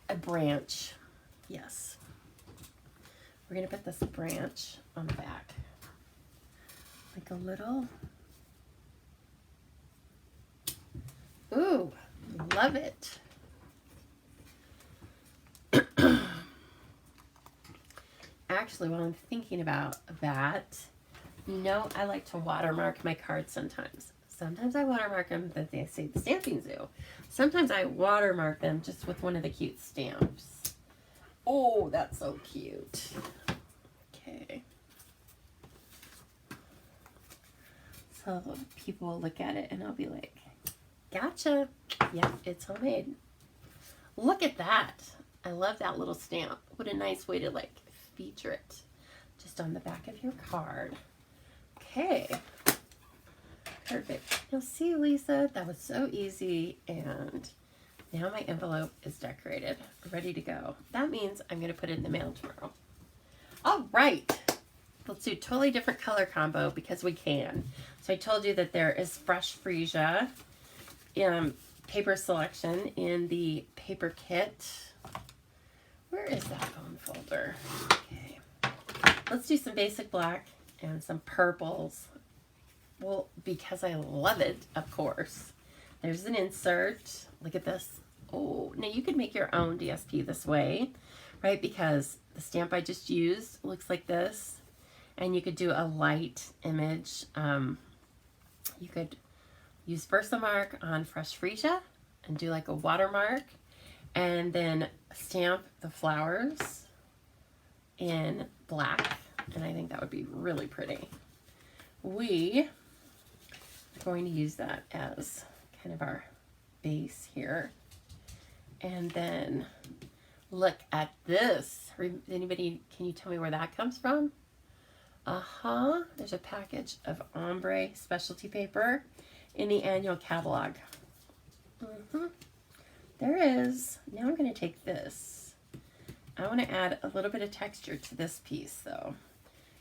A branch. Yes. We're going to put this branch on the back. Like a little. Ooh, love it. Actually, while I'm thinking about that, you know, I like to watermark my cards sometimes. Sometimes I watermark them that they say the Stamping Zoo. Sometimes I watermark them just with one of the cute stamps. Oh, that's so cute. Okay. So people will look at it and I'll be like, gotcha. Yep, it's homemade. Look at that. I love that little stamp. What a nice way to like feature it just on the back of your card. Okay. Perfect. You'll see, Lisa, that was so easy, and now my envelope is decorated, ready to go. That means I'm going to put it in the mail tomorrow. All right. Let's do a totally different color combo because we can. So I told you that there is fresh freesia paper selection in the paper kit. Where is that phone folder? Okay. Let's do some basic black and some purples. Well, because I love it, of course. There's an insert. Look at this. Oh, now you could make your own DSP this way, right? Because the stamp I just used looks like this. And you could do a light image. You could use Versamark on Fresh Freesia and do like a watermark. And then stamp the flowers in black. And I think that would be really pretty. We are going to use that as kind of our base here. And then look at this. Anybody, can you tell me where that comes from? There's a package of ombre specialty paper in the annual catalog. There is. Now I'm going to take this. I want to add a little bit of texture to this piece though.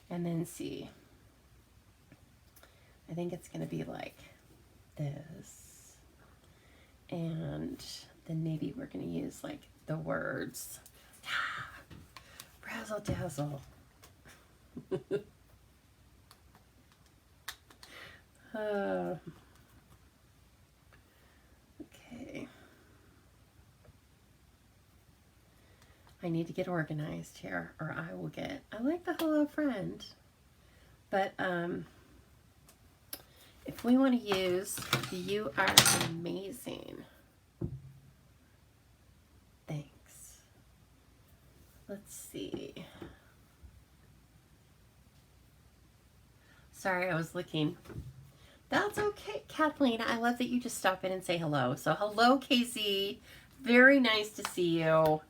And then see. I think it's going to be like this. And then maybe we're going to use like the words. Razzle dazzle. Okay. I need to get organized here or I will get, I like the hello friend, but if we want to use you are amazing, thanks. Let's see. Sorry, I was looking That's okay, Kathleen. I love that you just stop in and say hello. So hello, KZ. Very nice to see you.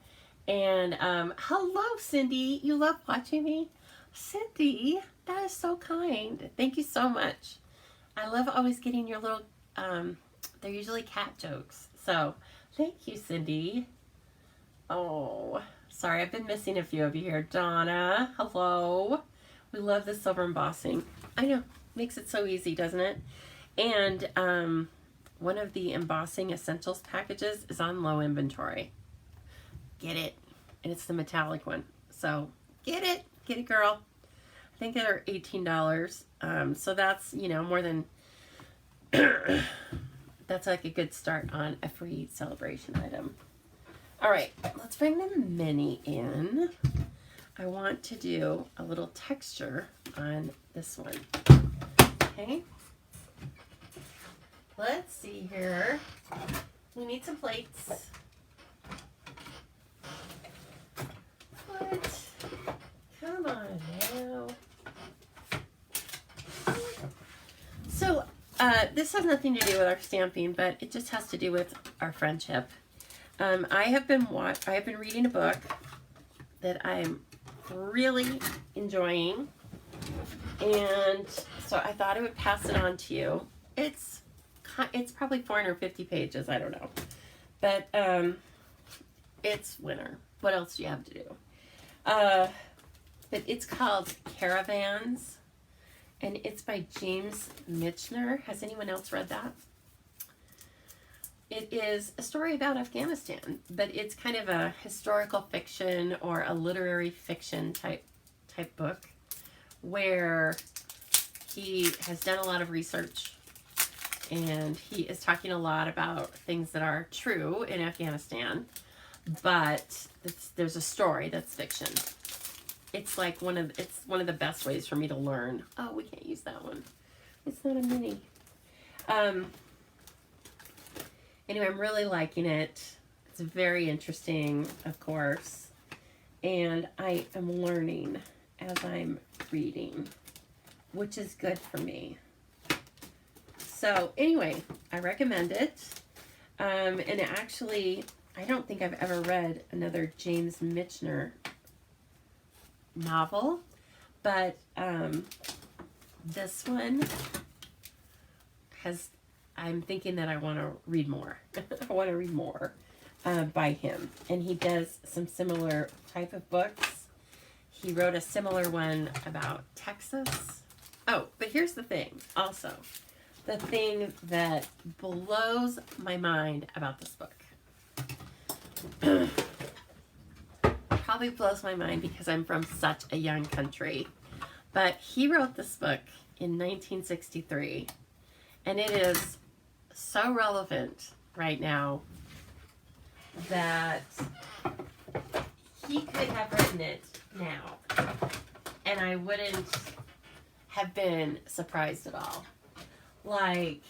And hello, Cindy. You love watching me? Cindy, that is so kind. Thank you so much. I love always getting your little, they're usually cat jokes. So thank you, Cindy. Oh, sorry, I've been missing a few of you here. Donna, hello. We love the silver embossing. I know, makes it so easy, doesn't it? And one of the embossing essentials packages is on low inventory. Get it. And it's the metallic one. So get it. Get it, girl. I think they're $18. So that's, you know, more than... that's like a good start on a free celebration item. All right, let's bring the mini in. I want to do a little texture on this one. Okay. Let's see here. We need some plates. What? Come on now. So, this has nothing to do with our stamping, but it just has to do with our friendship. I have been reading a book that I'm really enjoying, and so I thought I would pass it on to you. It's probably 450 pages, I don't know, but it's winter. What else do you have to do? But it's called Caravans, and it's by James Michener. Has anyone else read that? It is a story about Afghanistan, but it's kind of a historical fiction or a literary fiction type book where he has done a lot of research, and he is talking a lot about things that are true in Afghanistan, but there's a story that's fiction. It's like one of the best ways for me to learn. Oh, we can't use that one. It's not a mini. Anyway, I'm really liking it. It's very interesting, of course. And I am learning as I'm reading, which is good for me. So anyway, I recommend it. And actually, I don't think I've ever read another James Michener novel, but this one has... I'm thinking that I want to read more. I want to read more by him. And he does some similar type of books. He wrote a similar one about Texas. Oh, but here's the thing also. The thing that blows my mind about this book. Probably blows my mind because I'm from such a young country. But he wrote this book in 1963. And it is so relevant right now that he could have written it now, and I wouldn't have been surprised at all. Like,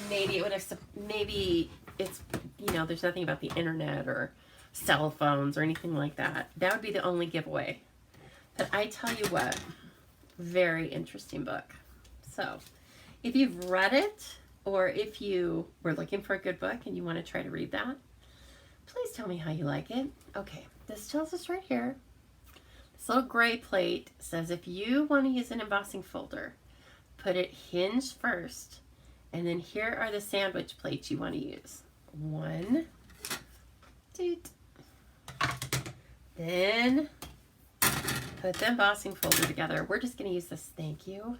maybe it would have, maybe it's, you know, there's nothing about the internet or cell phones or anything like that. That would be the only giveaway. But I tell you what, very interesting book. So, if you've read it, or if you were looking for a good book and you want to try to read that, please tell me how you like it. Okay, this tells us right here. This little gray plate says if you want to use an embossing folder, put it hinge first, and then here are the sandwich plates you want to use. One, toot. Then put the embossing folder together. We're just going to use this thank you,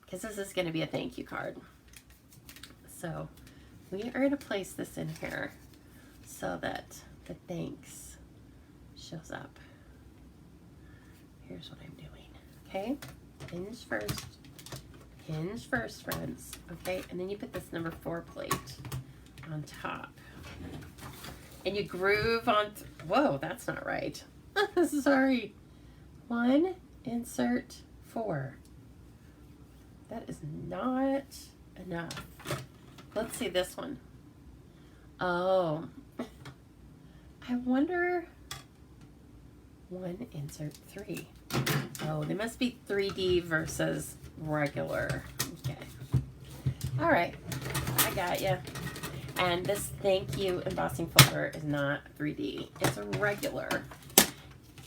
because this is going to be a thank you card. So we are going to place this in here so that the thanks shows up. Here's what I'm doing. Okay, hinge first, friends. Okay, and then you put this number 4 plate on top, and you groove on. Whoa, that's not right. Sorry. 1, insert 4. That is not enough. Let's see this one. Oh, I wonder. 1, insert 3. Oh, they must be 3D versus regular. Okay. All right, I got you. And this thank you embossing folder is not 3D. It's a regular.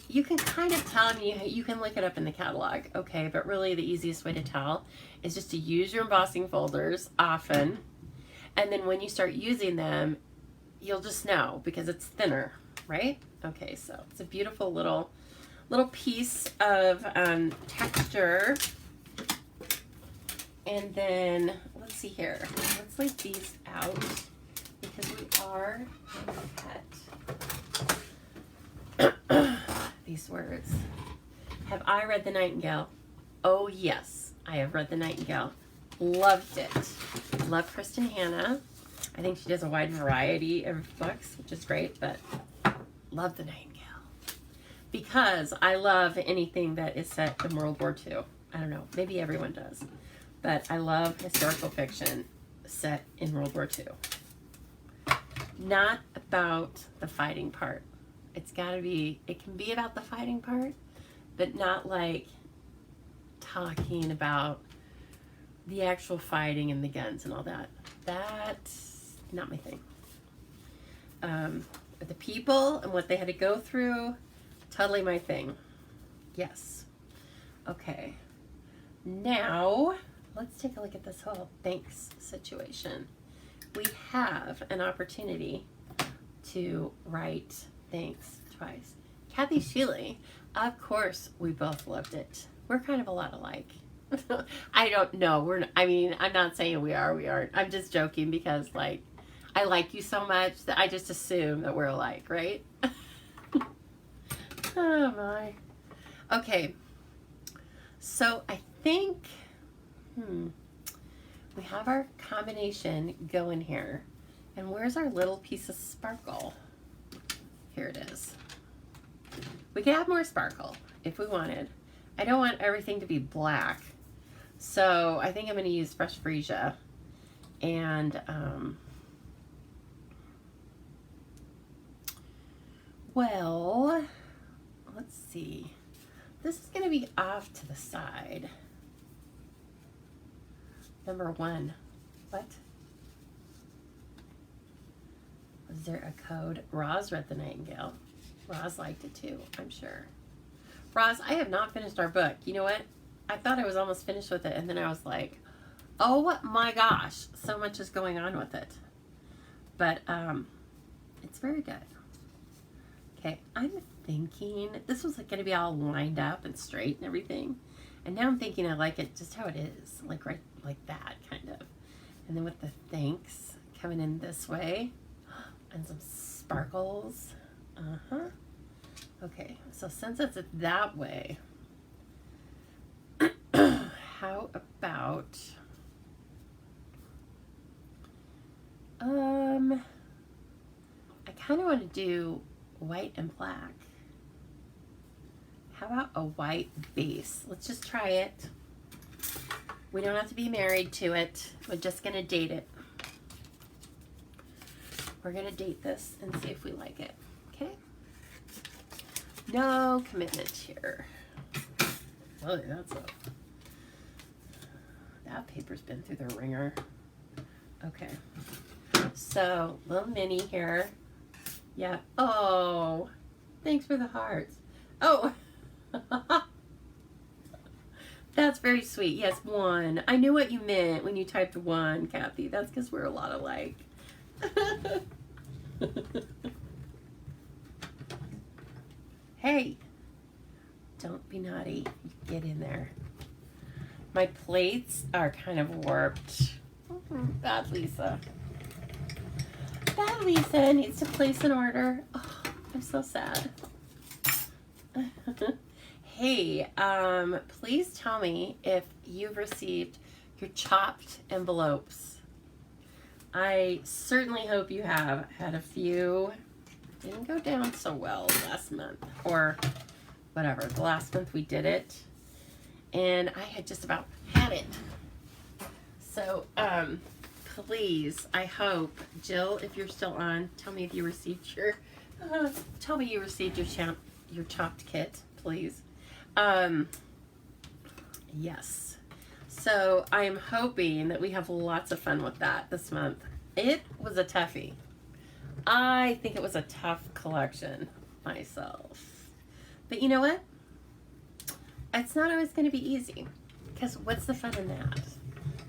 You can kind of tell, I mean, you can look it up in the catalog, okay, but really the easiest way to tell is just to use your embossing folders often, and then when you start using them, you'll just know because it's thinner, right? Okay, so it's a beautiful little piece of texture. And then, let's see here, let's leave these out because we are at these words. Have I read The Nightingale? Oh yes, I have read The Nightingale. Loved it. Love Kristen Hanna. I think she does a wide variety of books, which is great, but love The Nightingale. Because I love anything that is set in World War II. I don't know, maybe everyone does. But I love historical fiction set in World War II. Not about the fighting part. It's gotta be, it can be about the fighting part, but not like talking about the actual fighting and the guns and all that. That's not my thing. The people and what they had to go through, totally my thing. Yes. Okay. Now, let's take a look at this whole thanks situation. We have an opportunity to write thanks twice. Kathy Sheely, of course we both loved it. We're kind of a lot alike. I don't know. I'm not saying we are, we aren't. I'm just joking because like, I like you so much that I just assume that we're alike, right? Oh my. Okay. So I think, we have our combination going here. And where's our little piece of sparkle? Here it is. We could have more sparkle if we wanted. I don't want everything to be black. So I think I'm going to use Fresh Freesia. And, well, let's see. This is going to be off to the side. Number 1. What? Was there a code? Roz read The Nightingale. Roz liked it too, I'm sure. Roz, I have not finished our book. You know what? I thought I was almost finished with it, and then I was like, oh my gosh, so much is going on with it. But it's very good. Okay, I'm thinking, this was like going to be all lined up and straight and everything. And now I'm thinking I like it just how it is, like right like that kind of. And then with the thanks coming in this way and some sparkles. Okay, so since it's that way, how about I kind of want to do white and black. How about a white base? Let's just try it. We don't have to be married to it. We're just going to date it. We're going to date this and see if we like it. Okay? No commitment here. Oh, that paper's been through the ringer. Okay. So, little mini here. Yeah. Oh, thanks for the hearts. Oh. That's very sweet. Yes, 1. I knew what you meant when you typed 1, Kathy. That's because we're a lot alike. Hey, don't be naughty. Get in there. My plates are kind of warped. Bad Lisa. Bad Lisa needs to place an order. Oh, I'm so sad. Hey, please tell me if you've received your chopped envelopes. I certainly hope you have. Had a few. Didn't go down so well last month, or whatever. The last month we did it, and I had just about had it. So, please, I hope, Jill, if you're still on, tell me if you received your, tell me you received your chopped kit, please. Yes. So I'm hoping that we have lots of fun with that this month. It was a toughie. I think it was a tough collection myself. But you know what? It's not always going to be easy, because what's the fun in that?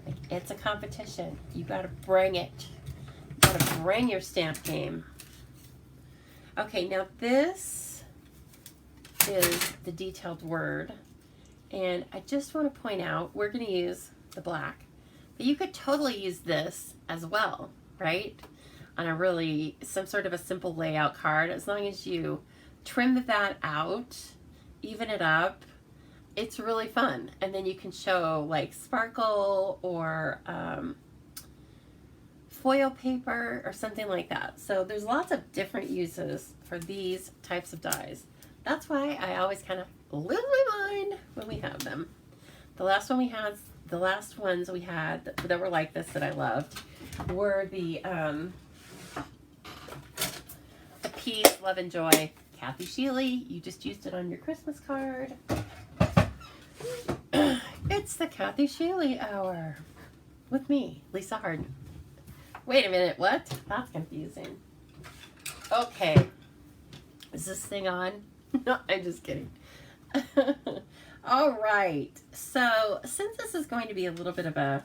Like, it's a competition. You got to bring it. You got to bring your stamp game. Okay, now this is the detailed word, and I just want to point out we're going to use the black, but you could totally use this as well, right? On a really, some sort of a simple layout card, as long as you trim that out, even it up, it's really fun. And then you can show like sparkle or foil paper or something like that. So there's lots of different uses for these types of dies. That's why I always kind of lose my mind when we have them. The last ones we had that were like this that I loved were the Peace, Love, and Joy, Kathy Sheely. You just used it on your Christmas card. It's the Kathy Sheely hour with me, Lisa Harden. Wait a minute, what? That's confusing. Okay. Is this thing on? No, I'm just kidding. All right. So, since this is going to be a little bit of a,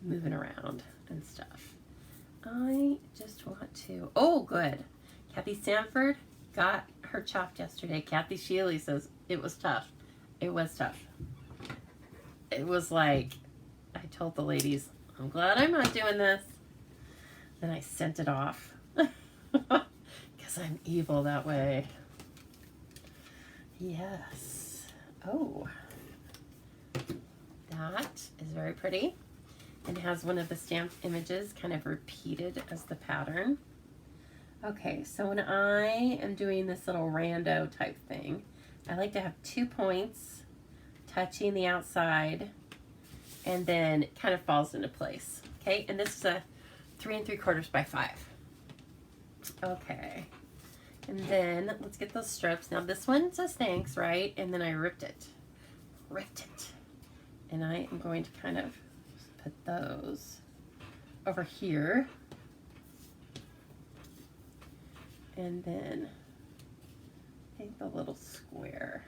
moving around and stuff, I just want to, oh, good. Kathy Sanford got her chopped yesterday. Kathy Sheely says it was tough. It was tough. It was like, I told the ladies, I'm glad I'm not doing this. Then I sent it off. Because I'm evil that way. Yes. Oh. That is very pretty. And has one of the stamped images kind of repeated as the pattern. Okay, so when I am doing this little rando type thing, I like to have 2 points touching the outside, and then it kind of falls into place. Okay, and this is a 3 3/4 by 5. Okay, and then let's get those strips. Now this one says thanks, right? And then I ripped it, and I am going to kind of put those over here, and then I think the little square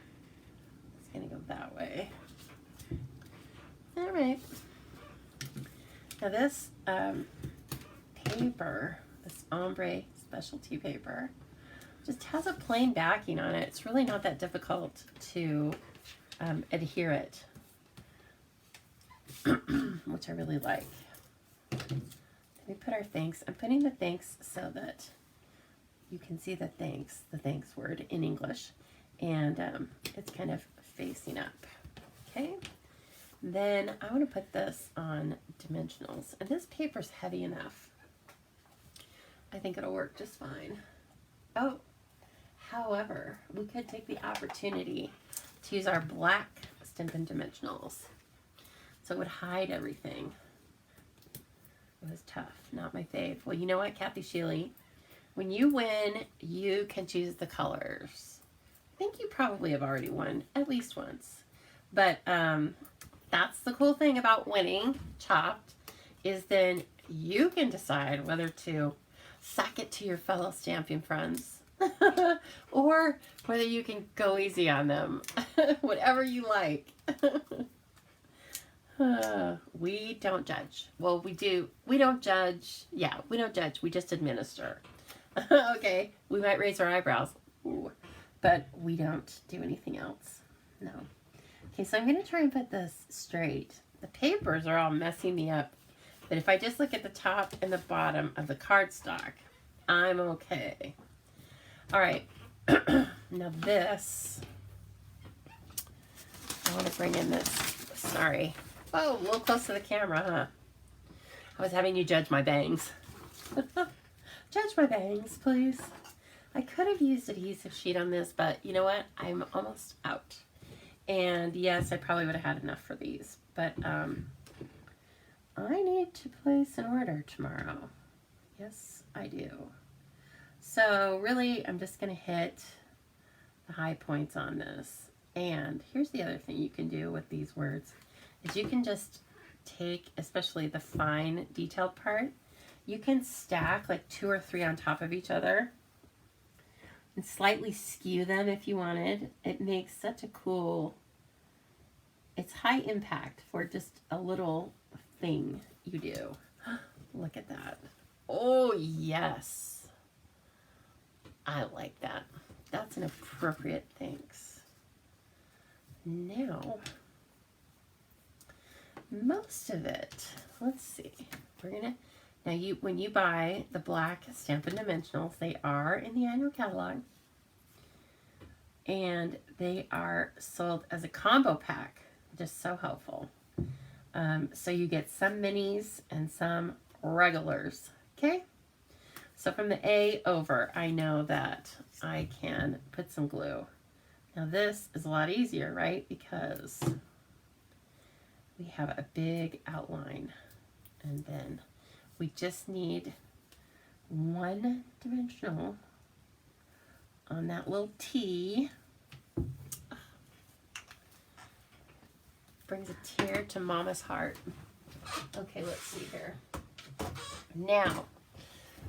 is going to go that way. All right. Now this paper, this ombre specialty paper, just has a plain backing on it. It's really not that difficult to adhere it, which I really like. Let me put our thanks. I'm putting the thanks so that you can see the thanks word in English, and it's kind of facing up. Okay. Then I want to put this on dimensionals, and this paper's heavy enough. I think it'll work just fine. Oh, however, we could take the opportunity to use our black Stampin' dimensionals, so it would hide everything. It was tough, not my fave. Well, you know what, Kathy Sheely? When you win, you can choose the colors. I think you probably have already won at least once. But that's the cool thing about winning Chopped, is then you can decide whether to sock it to your fellow stamping friends or whether you can go easy on them. Whatever you like. We don't judge. Well, we do. We don't judge. Yeah, we don't judge. We just administer. Okay, we might raise our eyebrows. Ooh. But we don't do anything else. No. Okay, so I'm going to try and put this straight. The papers are all messing me up. But if I just look at the top and the bottom of the cardstock, I'm okay. All right. Now this, I want to bring in this. Sorry. Oh, a little close to the camera, huh? I was having you judge my bangs. Judge my bangs, please. I could have used adhesive sheet on this, but you know what? I'm almost out. And yes, I probably would have had enough for these, but I need to place an order tomorrow. Yes, I do. So really, I'm just going to hit the high points on this. And here's the other thing you can do with these words, is you can just take, especially the fine detailed part, you can stack like 2 or 3 on top of each other and slightly skew them if you wanted. It makes such a cool, it's high impact for just a little thing you do. Look at that. Oh yes, I like that. That's an appropriate thanks. Now, most of it, let's see, we're gonna, now when you buy the black Stampin' Dimensionals, they are in the annual catalog, and they are sold as a combo pack, just so helpful. So you get some minis and some regulars, okay? So from the A over, I know that I can put some glue. Now this is a lot easier, right? Because we have a big outline, and then we just need 1 dimensional on that little T. Brings a tear to Mama's heart. Okay, let's see here. Now,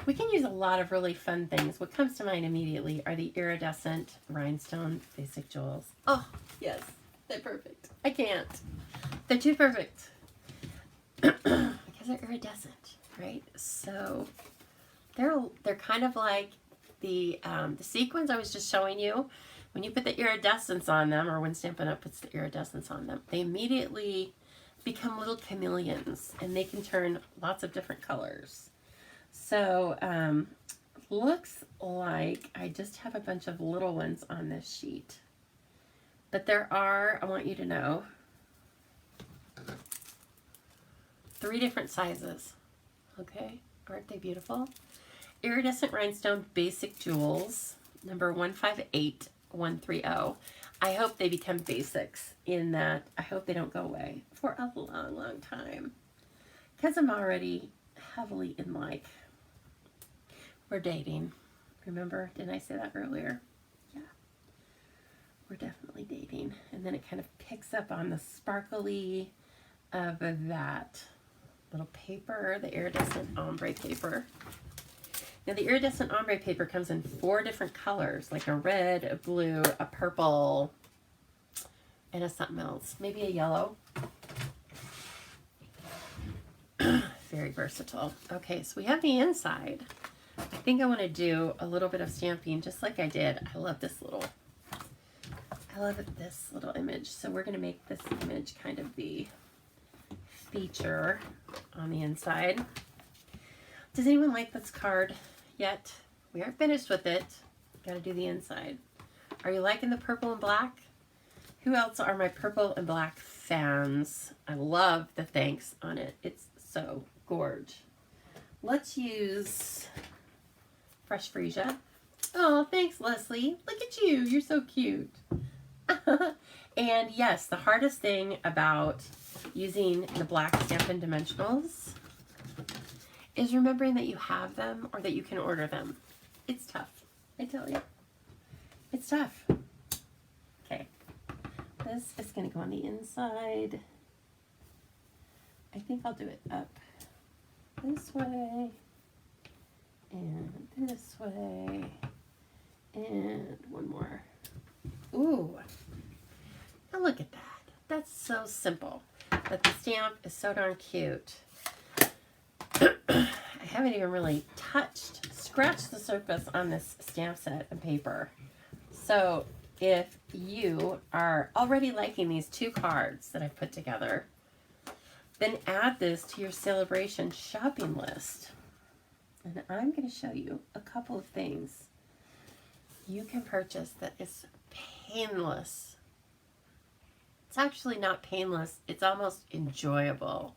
we can use a lot of really fun things. What comes to mind immediately are the Iridescent Rhinestone Basic Jewels. Oh, yes, they're perfect. I can't. They're too perfect. Because they're iridescent, right? So they're kind of like the sequins I was just showing you. When you put the iridescence on them, or when Stampin' Up! Puts the iridescence on them, they immediately become little chameleons, and they can turn lots of different colors. So looks like I just have a bunch of little ones on this sheet. But there are, I want you to know, 3 different sizes. Okay, aren't they beautiful? Iridescent Rhinestone Basic Jewels, number 158130. I hope they become basics in that I hope they don't go away for a long, long time. Because I'm already heavily in like, we're dating. Remember, didn't I say that earlier? Yeah, we're definitely dating. And then it kind of picks up on the sparkly of that little paper, the iridescent ombre paper. Now the iridescent ombre paper comes in 4 different colors, like a red, a blue, a purple, and a something else, maybe a yellow. Very versatile. Okay, so we have the inside. I think I want to do a little bit of stamping just like I did. I love this little image. So we're going to make this image kind of the feature on the inside. Does anyone like this card yet? We aren't finished with it. Got to do the inside. Are you liking the purple and black? Who else are my purple and black fans? I love the thanks on it. It's so gorge. Let's use Fresh Freesia. Oh, thanks, Leslie. Look at you. You're so cute. And yes, the hardest thing about using the black Stampin' Dimensionals is remembering that you have them or that you can order them. It's tough, I tell you. It's tough. Okay, this is going to go on the inside. I think I'll do it up this way and this way and one more. Ooh, now look at that. That's so simple, but the stamp is so darn cute. I haven't even really scratched the surface on this stamp set of paper. So if you are already liking these 2 cards that I've put together, then add this to your Saleabration shopping list. And I'm going to show you a couple of things you can purchase that is painless. It's actually not painless. It's almost enjoyable.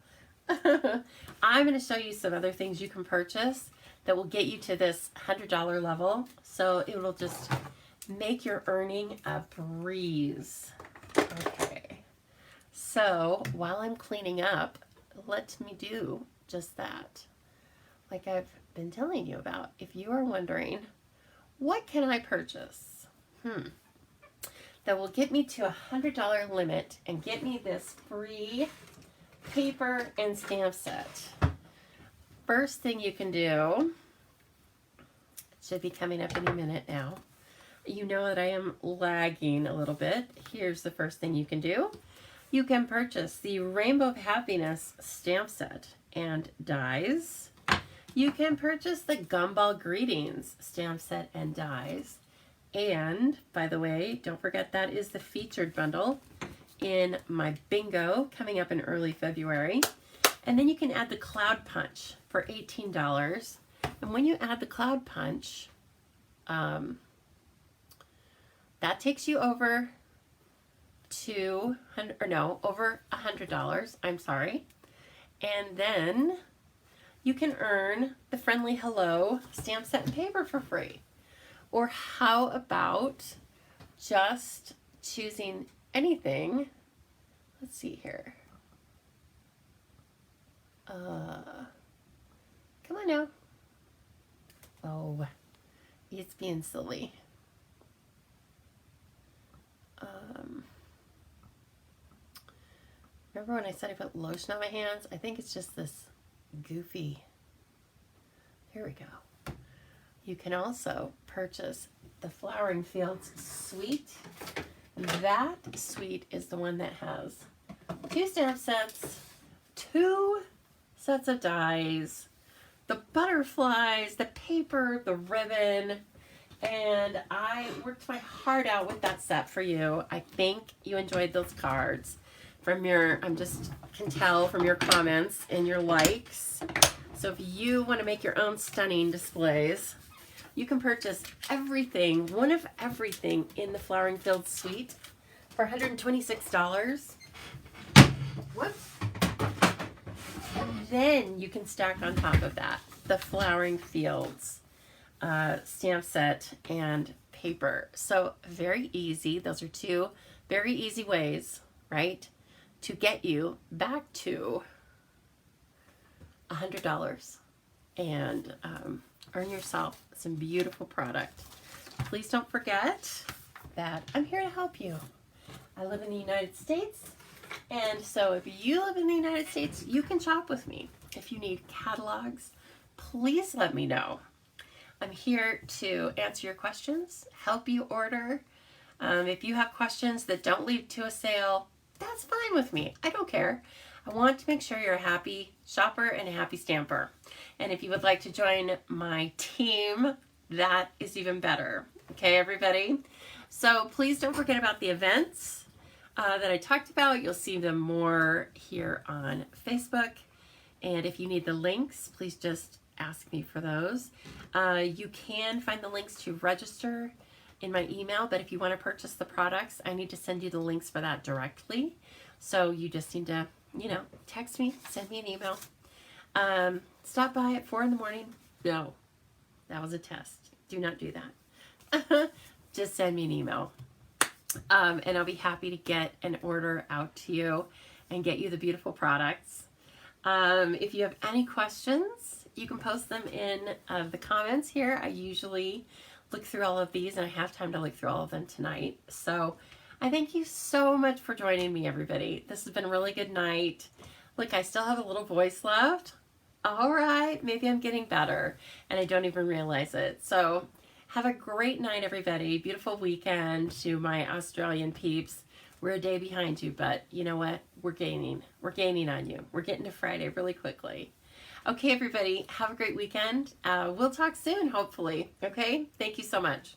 I'm going to show you some other things you can purchase that will get you to this $100 level. So it will just make your earning a breeze. Okay. So while I'm cleaning up, let me do just that. Like I've been telling you about. If you are wondering, what can I purchase? that will get me to $100 limit and get me this free paper and stamp set. First thing you can do, it should be coming up any minute now. You know that I am lagging a little bit. Here's the first thing you can do. You can purchase the Rainbow of Happiness stamp set and dies. You can purchase the Gumball Greetings stamp set and dies. And, by the way, don't forget that is the featured bundle in my bingo coming up in early February. And then you can add the Cloud Punch for $18. And when you add the Cloud Punch, that takes you over over $100, I'm sorry. And then you can earn the Friendly Hello stamp set and paper for free. Or how about just choosing anything? Let's see here. Come on now. Oh, it's being silly. Remember when I said I put lotion on my hands? I think it's just this goofy. Here we go. You can also purchase the Flowering Fields suite. That suite is the one that has 2 stamp sets, 2 sets of dies, the butterflies, the paper, the ribbon, and I worked my heart out with that set for you. I think you enjoyed those cards. From your, can tell from your comments and your likes. So if you want to make your own stunning displays, you can purchase everything, one of everything in the Flowering Fields suite for $126. Whoops. And then you can stack on top of that the Flowering Fields stamp set and paper. So very easy. Those are 2 very easy ways, right, to get you back to $100 and earn yourself some beautiful product. Please don't forget that I'm here to help you. I live in the United States, and so if you live in the United States, you can shop with me. If you need catalogs, please let me know. I'm here to answer your questions, help you order. If you have questions that don't lead to a sale, that's fine with me. I don't care. I want to make sure you're a happy shopper and a happy stamper. And if you would like to join my team, that is even better. Okay, everybody? So please don't forget about the events that I talked about. You'll see them more here on Facebook. And if you need the links, please just ask me for those. You can find the links to register in my email, but if you want to purchase the products, I need to send you the links for that directly. So you just need to, text me, send me an email. Stop by at 4 in the morning. No, that was a test. Do not do that. Just send me an email. And I'll be happy to get an order out to you and get you the beautiful products. If you have any questions, you can post them in the comments here. I usually look through all of these, and I have time to look through all of them tonight. So I thank you so much for joining me, everybody. This has been a really good night. Look, I still have a little voice left. All right, maybe I'm getting better, and I don't even realize it. So have a great night, everybody. Beautiful weekend to my Australian peeps. We're a day behind you, but you know what? We're gaining. We're gaining on you. We're getting to Friday really quickly. Okay, everybody, have a great weekend. We'll talk soon, hopefully. Okay? Thank you so much.